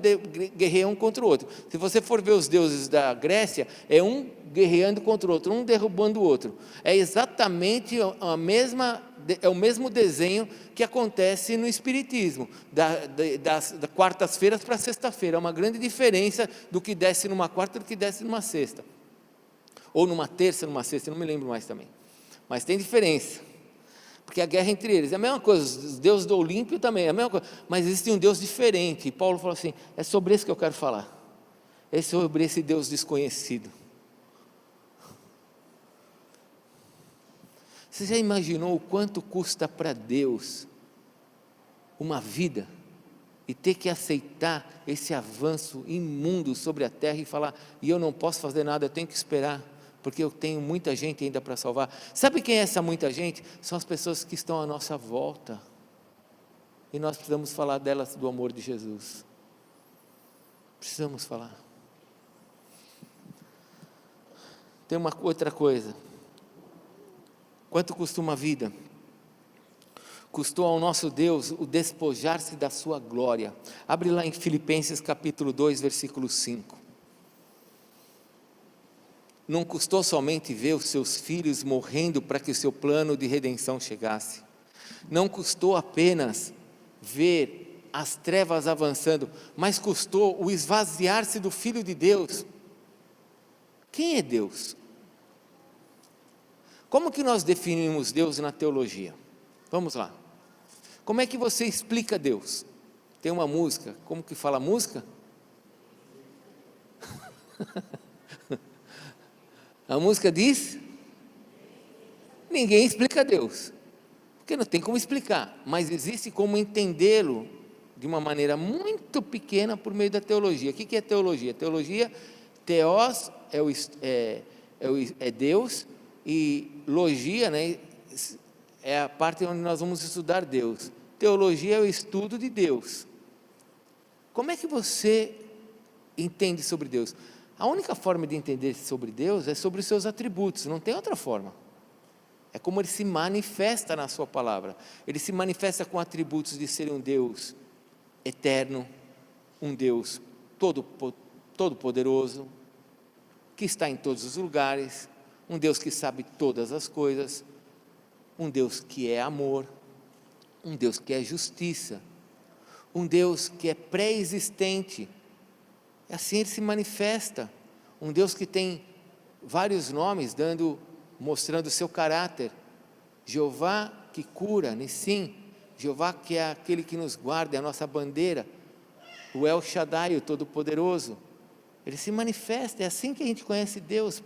guerreia um contra o outro. Se você for ver os deuses da Grécia, é um guerreando contra o outro, um derrubando o outro. É exatamente é o mesmo desenho que acontece no Espiritismo, das quartas-feiras para sexta-feira. É uma grande diferença do que desce numa quarta do que desce numa sexta. Ou numa terça, numa sexta, não me lembro mais também. Mas tem diferença. Porque a guerra entre eles é a mesma coisa, os deuses do Olímpio também é a mesma coisa, mas existe um Deus diferente, e Paulo falou assim, é sobre esse que eu quero falar, é sobre esse Deus desconhecido. Você já imaginou o quanto custa para Deus uma vida, e ter que aceitar esse avanço imundo sobre a terra, e falar, e eu não posso fazer nada, eu tenho que esperar, porque eu tenho muita gente ainda para salvar. Sabe quem é essa muita gente? São as pessoas que estão à nossa volta. e nós precisamos falar delas, do amor de Jesus. Precisamos falar. Tem uma outra coisa. Quanto custa uma vida? Custou ao nosso Deus o despojar-se da sua glória. Abre lá em Filipenses capítulo 2, versículo 5. Não custou somente ver os seus filhos morrendo para que o seu plano de redenção chegasse. Não custou apenas ver as trevas avançando, mas custou o esvaziar-se do Filho de Deus. Quem é Deus? Como que nós definimos Deus na teologia? Vamos lá. Como é que você explica Deus? Tem uma música, como que fala a música? A música diz: ninguém explica Deus, porque não tem como explicar, mas existe como entendê-lo de uma maneira muito pequena por meio da teologia. O que é teologia? Teologia, teos é Deus, e logia, né, é a parte onde nós vamos estudar Deus. Teologia é o estudo de Deus. Como é que você entende sobre Deus? A única forma de entender sobre Deus é sobre os seus atributos, não tem outra forma. É como Ele se manifesta na sua palavra. Ele se manifesta com atributos de ser um Deus eterno, um Deus todo-poderoso, que está em todos os lugares, um Deus que sabe todas as coisas, um Deus que é amor, um Deus que é justiça, um Deus que é pré-existente. Assim Ele se manifesta, um Deus que tem vários nomes, mostrando o seu caráter. Jeová que cura, Nissim, Jeová que é aquele que nos guarda, é a nossa bandeira, o El Shaddai, o Todo-Poderoso. Ele se manifesta, é assim que a gente conhece Deus,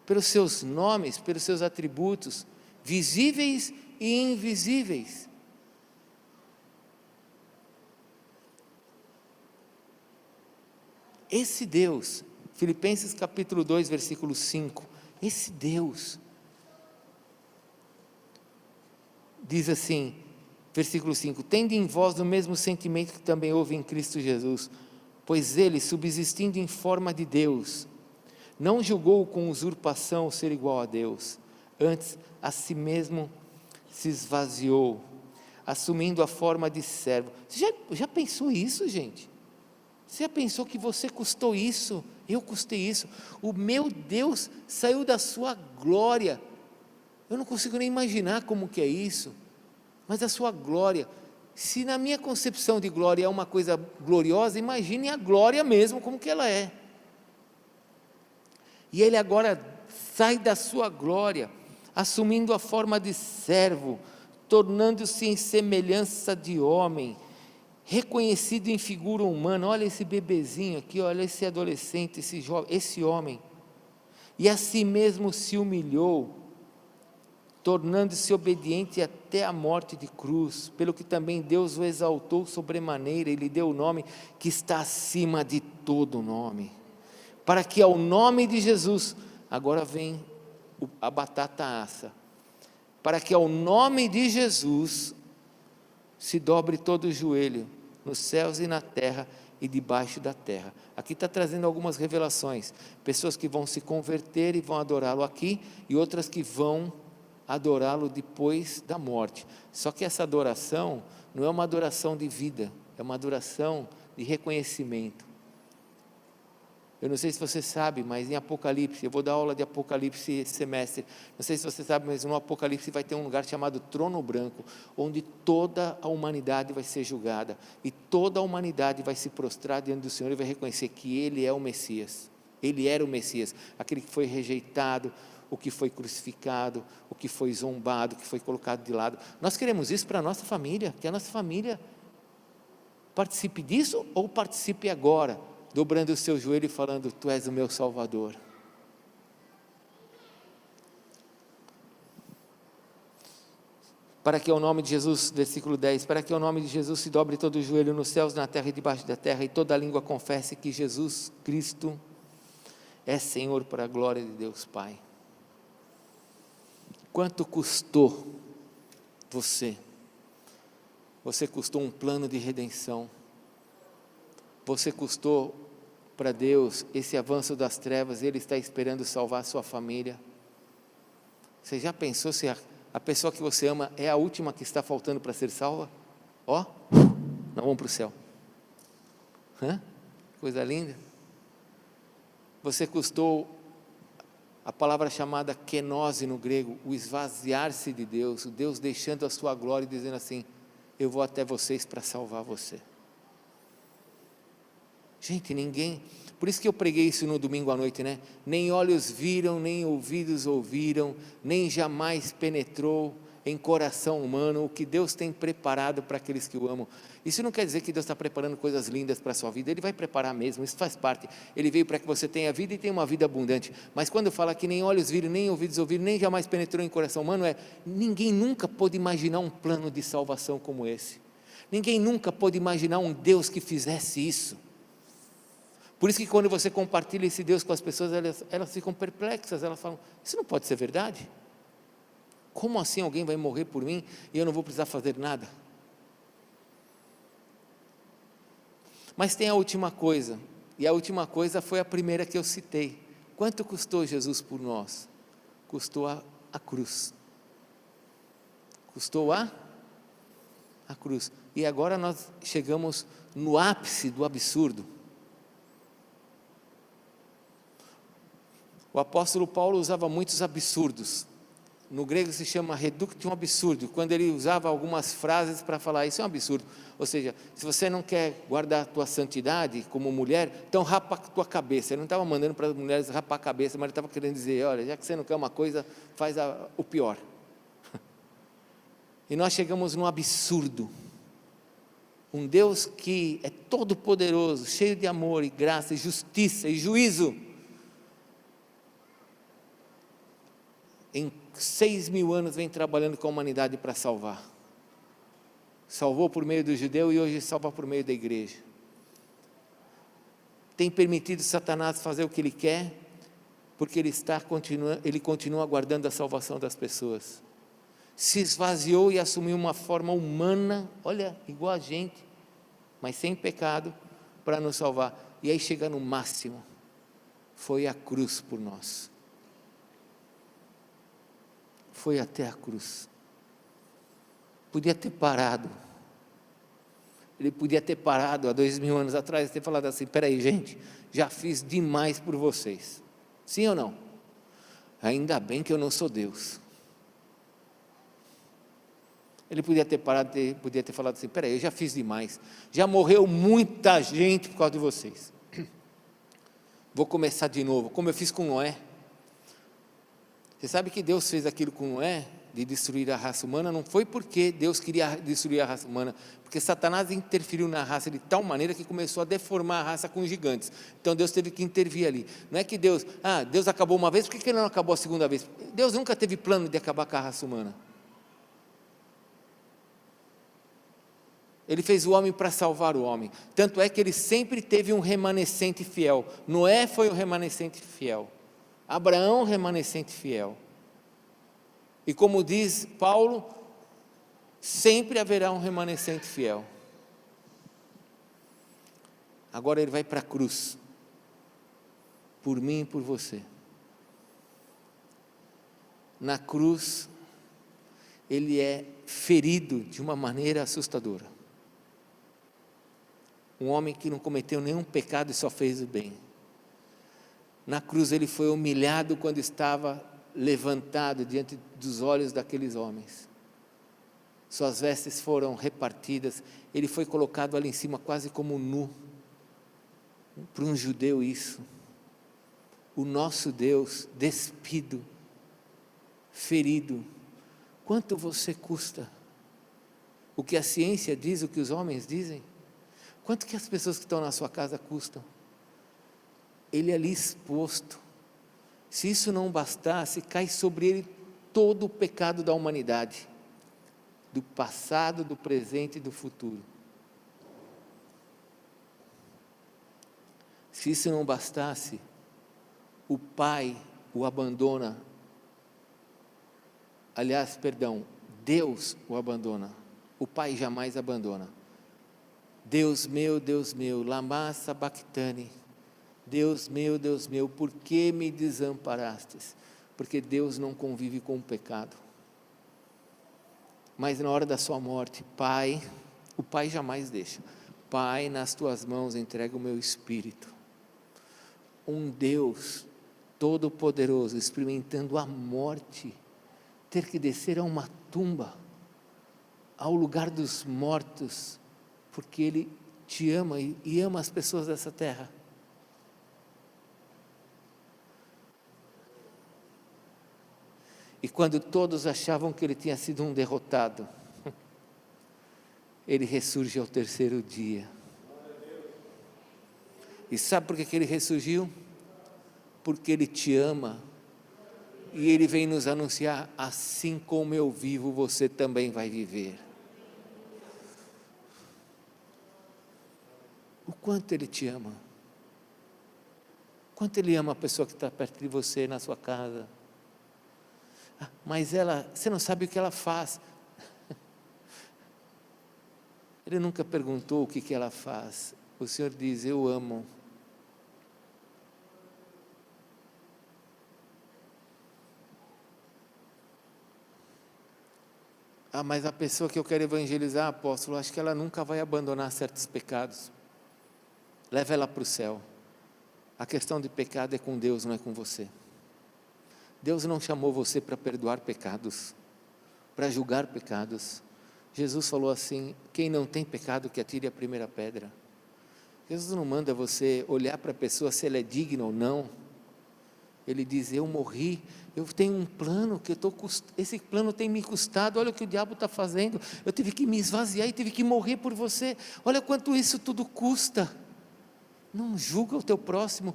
pelos seus nomes, pelos seus atributos, visíveis e invisíveis. Esse Deus, Filipenses capítulo 2, versículo 5, esse Deus, diz assim, versículo 5, tende em vós o mesmo sentimento que também houve em Cristo Jesus, pois Ele, subsistindo em forma de Deus, não julgou com usurpação ser igual a Deus, antes a si mesmo se esvaziou, assumindo a forma de servo. Você já pensou isso, gente? Você já pensou que você custou isso? Eu custei isso. O meu Deus saiu da sua glória. Eu não consigo nem imaginar como que é isso. Mas a sua glória, se na minha concepção de glória é uma coisa gloriosa, imagine a glória mesmo, como que ela é. E Ele agora sai da sua glória, assumindo a forma de servo, tornando-se em semelhança de homem, reconhecido em figura humana. Olha esse bebezinho aqui, olha esse adolescente, esse jovem, esse homem, e a si mesmo se humilhou, tornando-se obediente até a morte de cruz, pelo que também Deus o exaltou sobremaneira, e lhe deu o nome que está acima de todo nome, para que ao nome de Jesus, agora vem a batata assa, para que ao nome de Jesus se dobre todo o joelho, nos céus e na terra e debaixo da terra. Aqui está trazendo algumas revelações, pessoas que vão se converter e vão adorá-lo aqui, e outras que vão adorá-lo depois da morte. Só que essa adoração não é uma adoração de vida, é uma adoração de reconhecimento. Eu não sei se você sabe, mas em Apocalipse, eu vou dar aula de Apocalipse esse semestre, não sei se você sabe, mas no Apocalipse vai ter um lugar chamado Trono Branco, onde toda a humanidade vai ser julgada, e toda a humanidade vai se prostrar diante do Senhor e vai reconhecer que Ele é o Messias. Ele era o Messias, aquele que foi rejeitado, o que foi crucificado, o que foi zombado, o que foi colocado de lado. Nós queremos isso para a nossa família, que a nossa família participe disso, ou participe agora, dobrando o seu joelho e falando: Tu és o meu Salvador. Para que o nome de Jesus, versículo 10, para que o nome de Jesus se dobre todo o joelho nos céus, na terra e debaixo da terra, e toda a língua confesse que Jesus Cristo é Senhor, para a glória de Deus Pai. Quanto custou você? Você custou um plano de redenção. Você custou para Deus esse avanço das trevas. Ele está esperando salvar a sua família. Você já pensou se a pessoa que você ama é a última que está faltando para ser salva? Ó, nós vamos para o céu. Coisa linda. Você custou a palavra chamada kenose no grego, o esvaziar-se de Deus, o Deus deixando a sua glória e dizendo assim: eu vou até vocês para salvar você. Gente, ninguém, por isso que eu preguei isso no domingo à noite, né? Nem olhos viram, nem ouvidos ouviram, nem jamais penetrou em coração humano o que Deus tem preparado para aqueles que o amam. Isso não quer dizer que Deus está preparando coisas lindas para a sua vida. Ele vai preparar mesmo, isso faz parte. Ele veio para que você tenha vida e tenha uma vida abundante. Mas quando fala que nem olhos viram, nem ouvidos ouviram, nem jamais penetrou em coração humano, ninguém nunca pôde imaginar um plano de salvação como esse. Ninguém nunca pôde imaginar um Deus que fizesse isso. Por isso que quando você compartilha esse Deus com as pessoas, elas ficam perplexas, elas falam: isso não pode ser verdade? Como assim alguém vai morrer por mim e eu não vou precisar fazer nada? Mas tem a última coisa, e a última coisa foi a primeira que eu citei. Quanto custou Jesus por nós? Custou a cruz. Custou a cruz. E agora nós chegamos no ápice do absurdo. O apóstolo Paulo usava muitos absurdos. No grego se chama reductio absurdo, quando ele usava algumas frases para falar: isso é um absurdo. Ou seja, se você não quer guardar a tua santidade como mulher, então rapa a tua cabeça. Ele não estava mandando para as mulheres rapar a cabeça, mas ele estava querendo dizer: olha, já que você não quer uma coisa, faz o pior. E nós chegamos num absurdo. Um Deus que é todo poderoso, cheio de amor e graça e justiça e juízo, em 6.000 anos vem trabalhando com a humanidade para salvar. Salvou por meio do judeu e hoje salva por meio da igreja. Tem permitido Satanás fazer o que ele quer, porque ele continua aguardando a salvação das pessoas. Se esvaziou e assumiu uma forma humana, olha, igual a gente, mas sem pecado, para nos salvar. E aí chega no máximo, foi a cruz por nós. Foi até a cruz. Podia ter parado. Ele podia ter parado há 2.000 anos atrás e ter falado assim: espera aí, gente, já fiz demais por vocês. Sim ou não? Ainda bem que eu não sou Deus. Ele podia ter parado, podia ter falado assim: espera aí, eu já fiz demais. Já morreu muita gente por causa de vocês. Vou começar de novo, como eu fiz com Noé. Você sabe que Deus fez aquilo com Noé, de destruir a raça humana, não foi porque Deus queria destruir a raça humana, porque Satanás interferiu na raça de tal maneira que começou a deformar a raça com gigantes. Então Deus teve que intervir ali. Não é que Deus acabou uma vez, por que ele não acabou a segunda vez? Deus nunca teve plano de acabar com a raça humana. Ele fez o homem para salvar o homem. Tanto é que ele sempre teve um remanescente fiel. Noé foi o remanescente fiel. Abraão, remanescente fiel. E como diz Paulo, sempre haverá um remanescente fiel. Agora ele vai para a cruz, por mim e por você. Na cruz, ele é ferido de uma maneira assustadora. Um homem que não cometeu nenhum pecado e só fez o bem. Na cruz ele foi humilhado quando estava levantado diante dos olhos daqueles homens. Suas vestes foram repartidas, ele foi colocado ali em cima quase como nu. Para um judeu isso. O nosso Deus despido, ferido. Quanto você custa? O que a ciência diz, o que os homens dizem? Quanto que as pessoas que estão na sua casa custam? Ele ali exposto. Se isso não bastasse, cai sobre ele todo o pecado da humanidade, do passado, do presente e do futuro. Se isso não bastasse, o Pai o abandona. Deus o abandona o Pai jamais abandona. Deus meu, lama sabachthani. Deus meu, por que me desamparastes? Porque Deus não convive com o pecado. Mas na hora da sua morte, Pai, o Pai jamais deixa. Pai, nas tuas mãos entrego o meu espírito. Um Deus todo-poderoso, experimentando a morte, ter que descer a uma tumba, ao lugar dos mortos, porque Ele te ama e ama as pessoas dessa terra. E quando todos achavam que Ele tinha sido um derrotado, Ele ressurge ao terceiro dia. E sabe por que Ele ressurgiu? Porque Ele te ama, e Ele vem nos anunciar, assim como eu vivo, você também vai viver. O quanto Ele te ama, quanto Ele ama a pessoa que está perto de você, na sua casa. Mas você não sabe o que ela faz. Ele nunca perguntou o que ela faz. O Senhor diz, eu amo. Mas a pessoa que eu quero evangelizar, apóstolo, acho que ela nunca vai abandonar certos pecados. Leva ela para o céu. A questão de pecado é com Deus, não é com você. Deus não chamou você para perdoar pecados, para julgar pecados. Jesus falou assim, quem não tem pecado que atire a primeira pedra. Jesus não manda você olhar para a pessoa se ela é digna ou não. Ele diz, eu morri, eu tenho um plano, esse plano tem me custado, olha o que o diabo está fazendo, eu tive que me esvaziar e tive que morrer por você, olha quanto isso tudo custa. Não julga o teu próximo,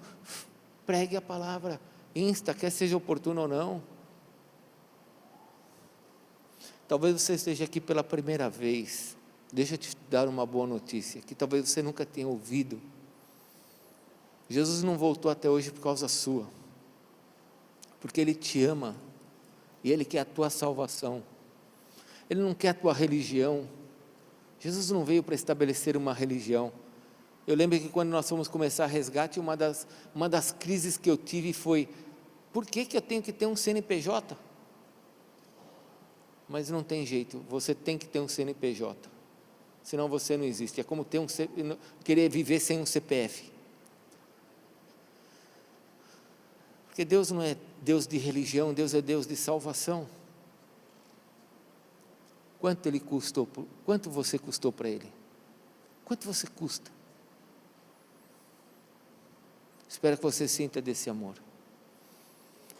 pregue a palavra, quer seja oportuno ou não. Talvez você esteja aqui pela primeira vez, deixa eu te dar uma boa notícia, que talvez você nunca tenha ouvido. Jesus não voltou até hoje por causa sua, porque Ele te ama, e Ele quer a tua salvação, Ele não quer a tua religião. Jesus não veio para estabelecer uma religião. Eu lembro que quando nós fomos começar a resgate, uma das crises que eu tive foi, por que eu tenho que ter um CNPJ? Mas não tem jeito, você tem que ter um CNPJ, senão você não existe. É como querer viver sem um CPF. Porque Deus não é Deus de religião, Deus é Deus de salvação. Quanto você custou para Ele? Quanto você custa? Espero que você sinta desse amor.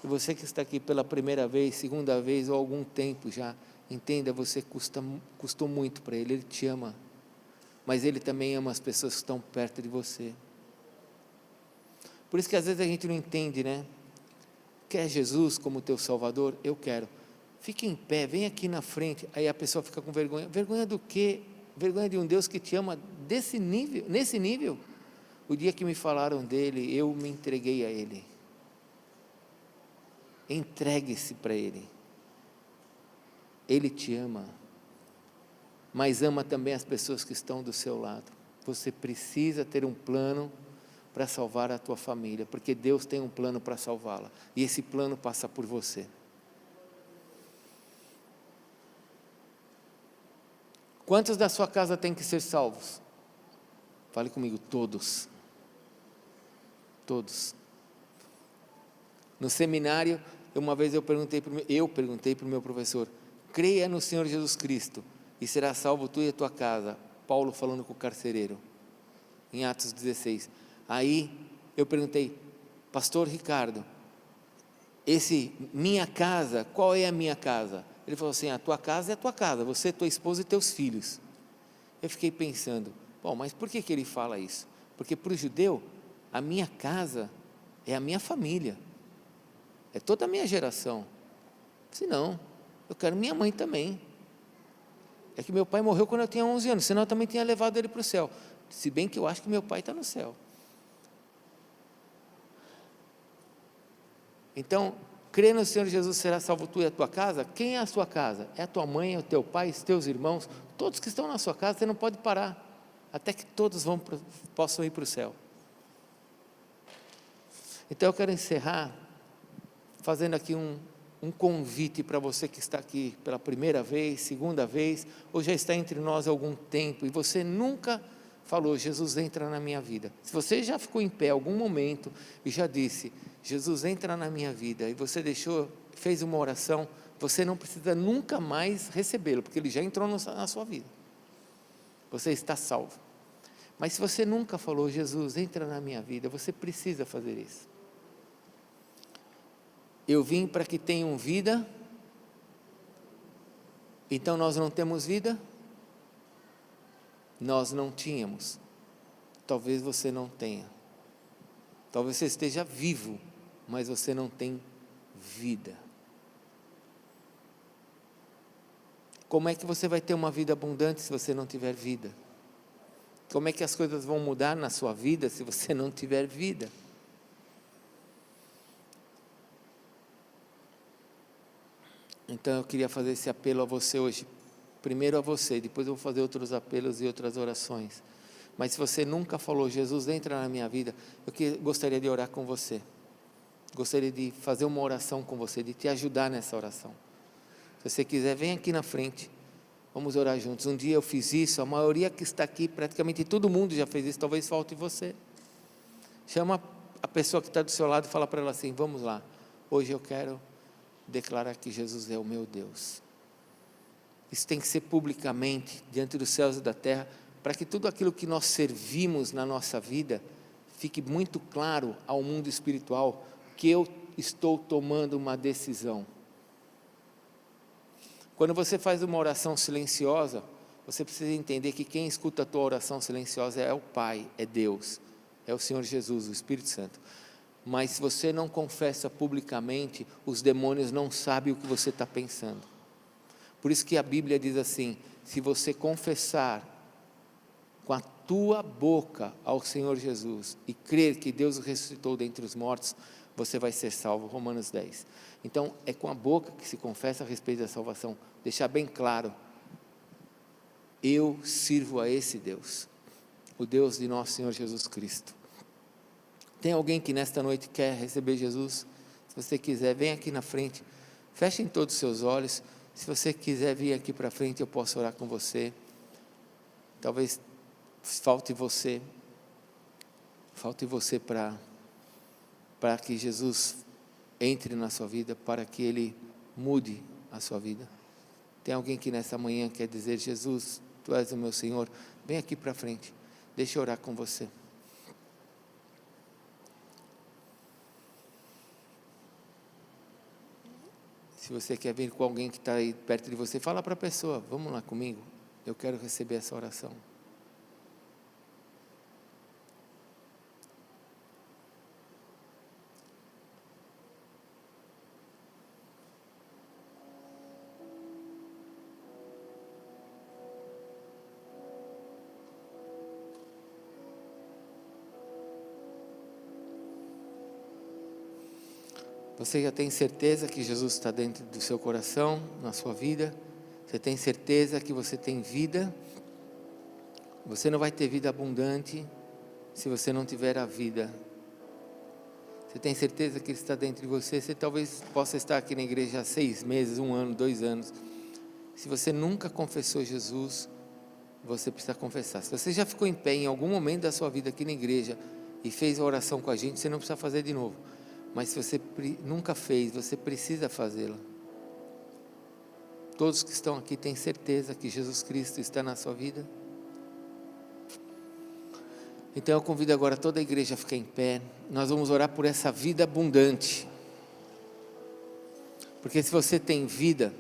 E você que está aqui pela primeira vez, segunda vez ou algum tempo já, entenda, você custou muito para Ele, Ele te ama, mas Ele também ama as pessoas que estão perto de você. Por isso que às vezes a gente não entende, né? Quer Jesus como teu Salvador? Eu quero. Fique em pé, vem aqui na frente. Aí a pessoa fica com vergonha. Vergonha do quê? Vergonha de um Deus que te ama nesse nível. O dia que me falaram dele, eu me entreguei a Ele. Entregue-se para Ele. Ele te ama, mas ama também as pessoas que estão do seu lado. Você precisa ter um plano para salvar a tua família, porque Deus tem um plano para salvá-la, e esse plano passa por você. Quantos da sua casa têm que ser salvos? Fale comigo, todos. Todos. No seminário, uma vez eu perguntei para o meu professor, creia no Senhor Jesus Cristo, e será salvo tu e a tua casa. Paulo falando com o carcereiro, em Atos 16. Aí, eu perguntei, pastor Ricardo, minha casa, qual é a minha casa? Ele falou assim, a tua casa é a tua casa, você, tua esposa e teus filhos. Eu fiquei pensando, bom, mas por que ele fala isso? Porque para o judeu, a minha casa é a minha família, é toda a minha geração. Se não, eu quero minha mãe também. É que meu pai morreu quando eu tinha 11 anos, senão eu também tinha levado ele para o céu. Se bem que eu acho que meu pai está no céu. Então, crê no Senhor Jesus, será salvo tu e a tua casa. Quem é a sua casa? É a tua mãe, é o teu pai, os teus irmãos, todos que estão na sua casa. Você não pode parar, até que todos possam ir para o céu. Então eu quero encerrar fazendo aqui um convite para você que está aqui pela primeira vez, segunda vez, ou já está entre nós há algum tempo, e você nunca falou, Jesus entra na minha vida. Se você já ficou em pé algum momento e já disse, Jesus entra na minha vida, e você fez uma oração, você não precisa nunca mais recebê-lo, porque ele já entrou na sua vida. Você está salvo. Mas se você nunca falou, Jesus entra na minha vida, você precisa fazer isso. Eu vim para que tenham vida, então nós não temos vida? Nós não tínhamos, talvez você não tenha, talvez você esteja vivo, mas você não tem vida. Como é que você vai ter uma vida abundante se você não tiver vida? Como é que as coisas vão mudar na sua vida se você não tiver vida? Então eu queria fazer esse apelo a você hoje, primeiro a você, depois eu vou fazer outros apelos e outras orações, mas se você nunca falou, Jesus entra na minha vida, eu gostaria de orar com você, gostaria de fazer uma oração com você, de te ajudar nessa oração. Se você quiser, vem aqui na frente, vamos orar juntos. Um dia eu fiz isso, a maioria que está aqui, praticamente todo mundo já fez isso, talvez falte você. Chama a pessoa que está do seu lado e fala para ela assim, vamos lá, hoje eu quero declarar que Jesus é o meu Deus. Isso tem que ser publicamente, diante dos céus e da terra, para que tudo aquilo que nós servimos na nossa vida, fique muito claro ao mundo espiritual, que eu estou tomando uma decisão. Quando você faz uma oração silenciosa, você precisa entender que quem escuta a tua oração silenciosa é o Pai, é Deus, é o Senhor Jesus, o Espírito Santo. Mas se você não confessa publicamente, os demônios não sabem o que você está pensando. Por isso que a Bíblia diz assim, se você confessar com a tua boca ao Senhor Jesus, e crer que Deus o ressuscitou dentre os mortos, você vai ser salvo, Romanos 10. Então, é com a boca que se confessa a respeito da salvação, deixar bem claro, eu sirvo a esse Deus, o Deus de nosso Senhor Jesus Cristo. Tem alguém que nesta noite quer receber Jesus? Se você quiser, vem aqui na frente, fechem todos os seus olhos, se você quiser vir aqui para frente, eu posso orar com você. Talvez falte você para que Jesus entre na sua vida, para que Ele mude a sua vida. Tem alguém que nessa manhã quer dizer, Jesus, Tu és o meu Senhor, vem aqui para frente, deixa eu orar com você. Se você quer vir com alguém que está aí perto de você, fala para a pessoa, vamos lá comigo, eu quero receber essa oração. Você já tem certeza que Jesus está dentro do seu coração, na sua vida? Você tem certeza que você tem vida? Você não vai ter vida abundante se você não tiver a vida. Você tem certeza que Ele está dentro de você? Você talvez possa estar aqui na igreja há 6 meses, 1 ano, 2 anos. Se você nunca confessou Jesus, você precisa confessar. Se você já ficou em pé em algum momento da sua vida aqui na igreja e fez a oração com a gente, você não precisa fazer de novo. Mas se você nunca fez, você precisa fazê-la. Todos que estão aqui têm certeza que Jesus Cristo está na sua vida? Então eu convido agora toda a igreja a ficar em pé. Nós vamos orar por essa vida abundante. Porque se você tem vida,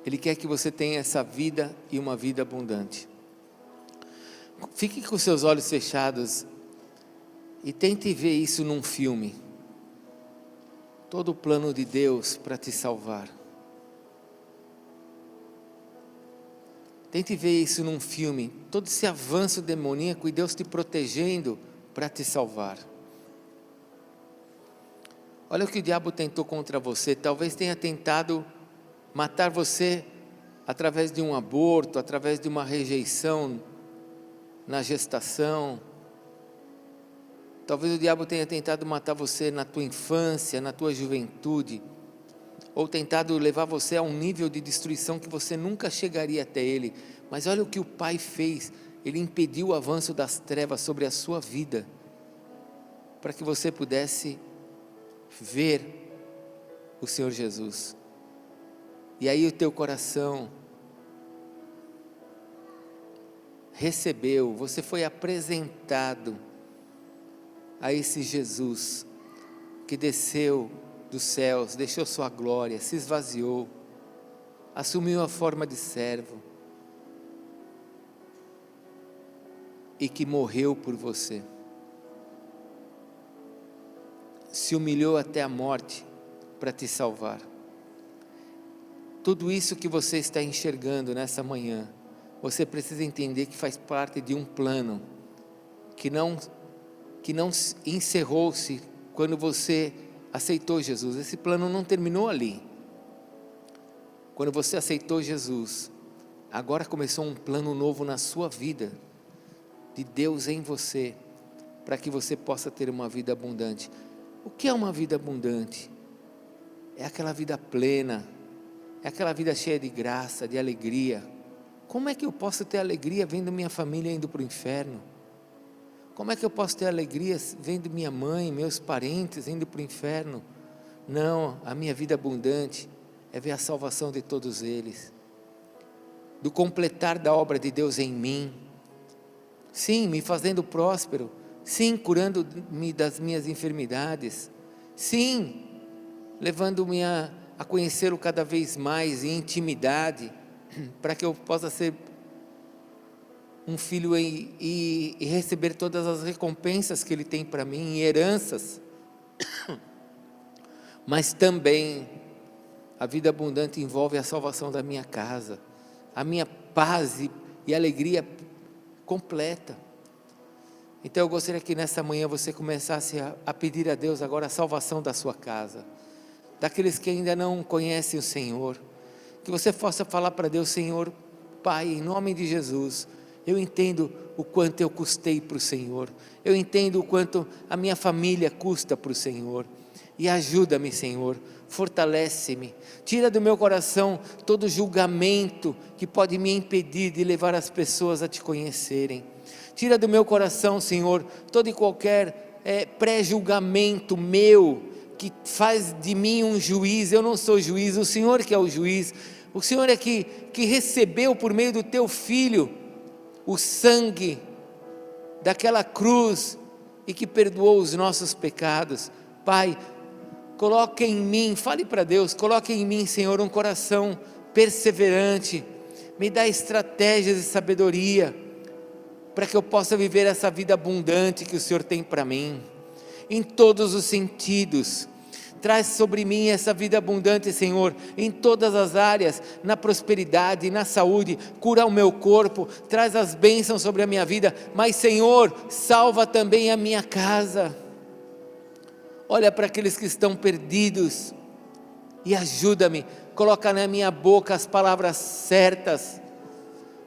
Ele quer que você tenha essa vida e uma vida abundante. Fique com seus olhos fechados e tente ver isso num filme. Todo o plano de Deus para te salvar. Tente ver isso num filme. Todo esse avanço demoníaco e Deus te protegendo para te salvar. Olha o que o diabo tentou contra você. Talvez tenha tentado matar você através de um aborto, através de uma rejeição na gestação. Talvez o diabo tenha tentado matar você na tua infância, na tua juventude, ou tentado levar você a um nível de destruição que você nunca chegaria até ele. Mas olha o que o Pai fez. Ele impediu o avanço das trevas sobre a sua vida, para que você pudesse ver o Senhor Jesus. E aí o teu coração recebeu, você foi apresentado a esse Jesus que desceu dos céus, deixou sua glória, se esvaziou, assumiu a forma de servo e que morreu por você, se humilhou até a morte para te salvar. Tudo isso que você está enxergando nessa manhã, você precisa entender que faz parte de um plano que não encerrou-se quando você aceitou Jesus. Esse plano não terminou ali. Quando você aceitou Jesus, agora começou um plano novo na sua vida, de Deus em você, para que você possa ter uma vida abundante. O que é uma vida abundante? É aquela vida plena, é aquela vida cheia de graça, de alegria. Como é que eu posso ter alegria vendo minha família indo para o inferno? Como é que eu posso ter alegria vendo minha mãe, meus parentes indo para o inferno? Não, a minha vida abundante é ver a salvação de todos eles, do completar da obra de Deus em mim. Sim, me fazendo próspero. Sim, curando-me das minhas enfermidades. Sim, levando-me a conhecê-lo cada vez mais em intimidade, para que eu possa ser um filho e receber todas as recompensas que Ele tem para mim, heranças. Mas também a vida abundante envolve a salvação da minha casa, a minha paz e alegria completa. Então eu gostaria que nessa manhã você começasse a pedir a Deus agora a salvação da sua casa, daqueles que ainda não conhecem o Senhor, que você possa falar para Deus: Senhor, Pai, em nome de Jesus, eu entendo o quanto eu custei para o Senhor, eu entendo o quanto a minha família custa para o Senhor, e ajuda-me, Senhor, fortalece-me, tira do meu coração todo julgamento que pode me impedir de levar as pessoas a te conhecerem. Tira do meu coração, Senhor, todo e qualquer pré-julgamento meu, que faz de mim um juiz. Eu não sou juiz, o Senhor que é o juiz. O Senhor é que recebeu por meio do teu Filho o sangue daquela cruz e que perdoou os nossos pecados. Pai, coloque em mim, fale para Deus, coloque em mim, Senhor, um coração perseverante, me dá estratégias e sabedoria, para que eu possa viver essa vida abundante que o Senhor tem para mim, em todos os sentidos. Traz sobre mim essa vida abundante, Senhor, em todas as áreas, na prosperidade, na saúde, cura o meu corpo, traz as bênçãos sobre a minha vida, mas Senhor, salva também a minha casa. Olha para aqueles que estão perdidos e ajuda-me, coloca na minha boca as palavras certas,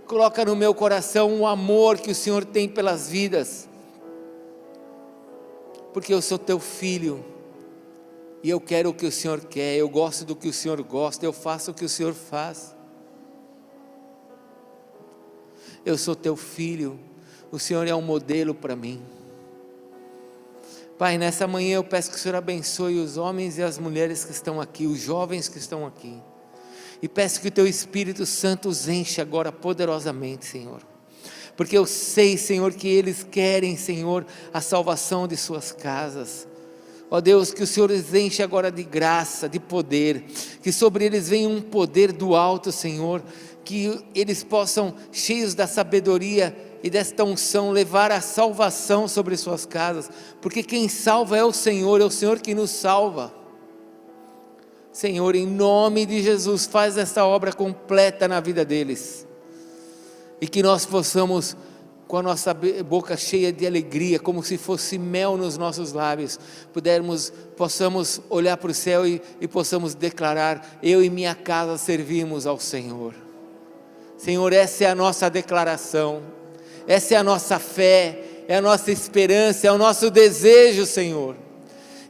coloca no meu coração o amor que o Senhor tem pelas vidas, porque eu sou teu filho, e eu quero o que o Senhor quer, eu gosto do que o Senhor gosta, eu faço o que o Senhor faz. Eu sou teu filho, o Senhor é um modelo para mim. Pai, nessa manhã eu peço que o Senhor abençoe os homens e as mulheres que estão aqui, os jovens que estão aqui, e peço que o teu Espírito Santo os enche agora poderosamente, Senhor, porque eu sei, Senhor, que eles querem, Senhor, a salvação de suas casas. Ó Deus, que o Senhor os enche agora de graça, de poder, que sobre eles venha um poder do alto, Senhor, que eles possam, cheios da sabedoria e desta unção, levar a salvação sobre suas casas, porque quem salva é o Senhor que nos salva. Senhor, em nome de Jesus, faz essa obra completa na vida deles, e que nós possamos com a nossa boca cheia de alegria, como se fosse mel nos nossos lábios, possamos olhar para o céu e possamos declarar: eu e minha casa servimos ao Senhor. Senhor, essa é a nossa declaração, essa é a nossa fé, é a nossa esperança, é o nosso desejo, Senhor.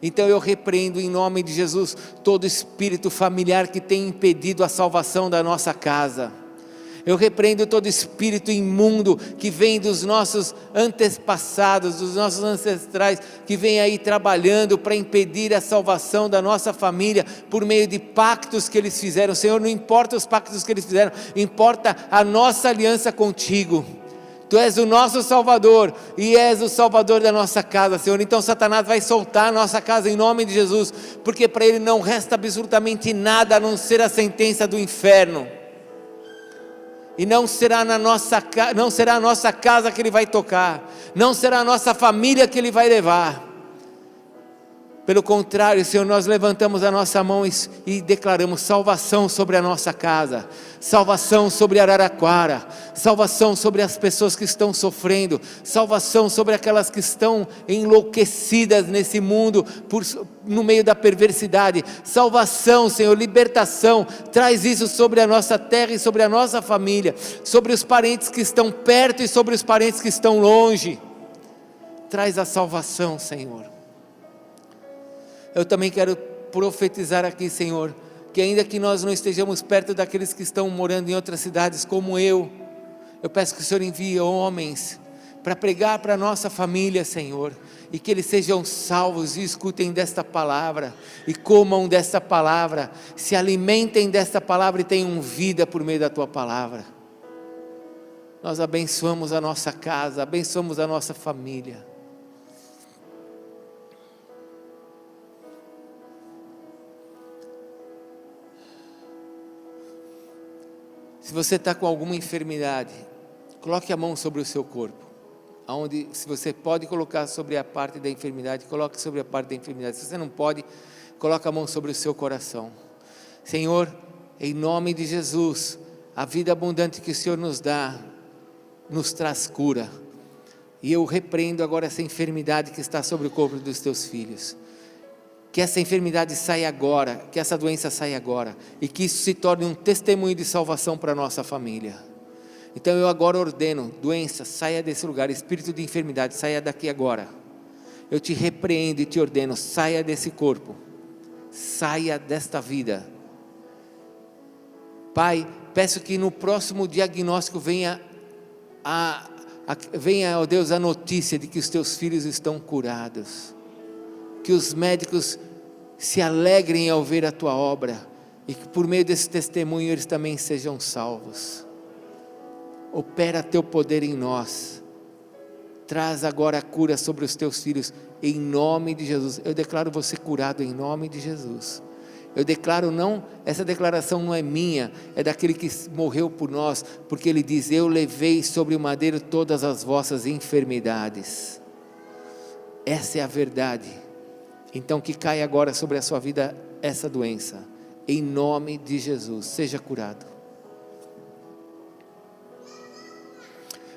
Então eu repreendo em nome de Jesus todo espírito familiar que tem impedido a salvação da nossa casa. Eu repreendo todo espírito imundo que vem dos nossos antepassados, dos nossos ancestrais, que vem aí trabalhando para impedir a salvação da nossa família, por meio de pactos que eles fizeram. Senhor, não importa os pactos que eles fizeram, importa a nossa aliança contigo. Tu és o nosso Salvador e és o Salvador da nossa casa, Senhor. Então Satanás vai soltar a nossa casa em nome de Jesus, porque para ele não resta absolutamente nada a não ser a sentença do inferno. E não será a nossa casa que ele vai tocar, não será a nossa família que ele vai levar. Pelo contrário, Senhor, nós levantamos a nossa mão e declaramos salvação sobre a nossa casa, salvação sobre Araraquara, salvação sobre as pessoas que estão sofrendo, salvação sobre aquelas que estão enlouquecidas nesse mundo, no meio da perversidade. Salvação, Senhor, libertação, traz isso sobre a nossa terra e sobre a nossa família, sobre os parentes que estão perto e sobre os parentes que estão longe. Traz a salvação, Senhor. Eu também quero profetizar aqui, Senhor, que ainda que nós não estejamos perto daqueles que estão morando em outras cidades como eu peço que o Senhor envie homens para pregar para a nossa família, Senhor, e que eles sejam salvos e escutem desta palavra, e comam desta palavra, se alimentem desta palavra e tenham vida por meio da Tua palavra. Nós abençoamos a nossa casa, abençoamos a nossa família. Se você está com alguma enfermidade, coloque a mão sobre o seu corpo. Se você pode colocar sobre a parte da enfermidade, coloque sobre a parte da enfermidade. Se você não pode, coloque a mão sobre o seu coração. Senhor, em nome de Jesus, a vida abundante que o Senhor nos dá, nos traz cura. E eu repreendo agora essa enfermidade que está sobre o corpo dos teus filhos. Que essa enfermidade saia agora, que essa doença saia agora, e que isso se torne um testemunho de salvação para a nossa família. Então eu agora ordeno: doença, saia desse lugar, espírito de enfermidade, saia daqui agora. Eu te repreendo e te ordeno: saia desse corpo, saia desta vida. Pai, peço que no próximo diagnóstico venha, ó Deus, a notícia de que os teus filhos estão curados. Que os médicos se alegrem ao ver a Tua obra, e que por meio desse testemunho eles também sejam salvos. Opera Teu poder em nós, traz agora a cura sobre os Teus filhos, em nome de Jesus. Eu declaro você curado em nome de Jesus. Eu declaro, essa declaração não é minha, é daquele que morreu por nós, porque Ele diz: eu levei sobre o madeiro todas as vossas enfermidades. Essa é a verdade. Então que caia agora sobre a sua vida essa doença, em nome de Jesus, seja curado.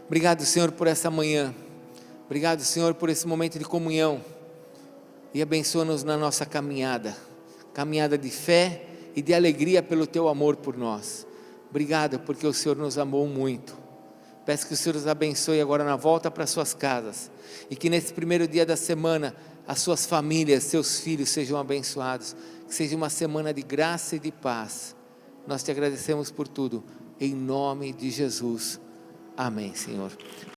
Obrigado, Senhor, por essa manhã, obrigado, Senhor, por esse momento de comunhão, e abençoa-nos na nossa caminhada de fé e de alegria pelo Teu amor por nós. Obrigado, porque o Senhor nos amou muito. Peço que o Senhor os abençoe agora na volta para suas casas, e que nesse primeiro dia da semana, as suas famílias, seus filhos sejam abençoados, que seja uma semana de graça e de paz. Nós te agradecemos por tudo, em nome de Jesus, amém, Senhor.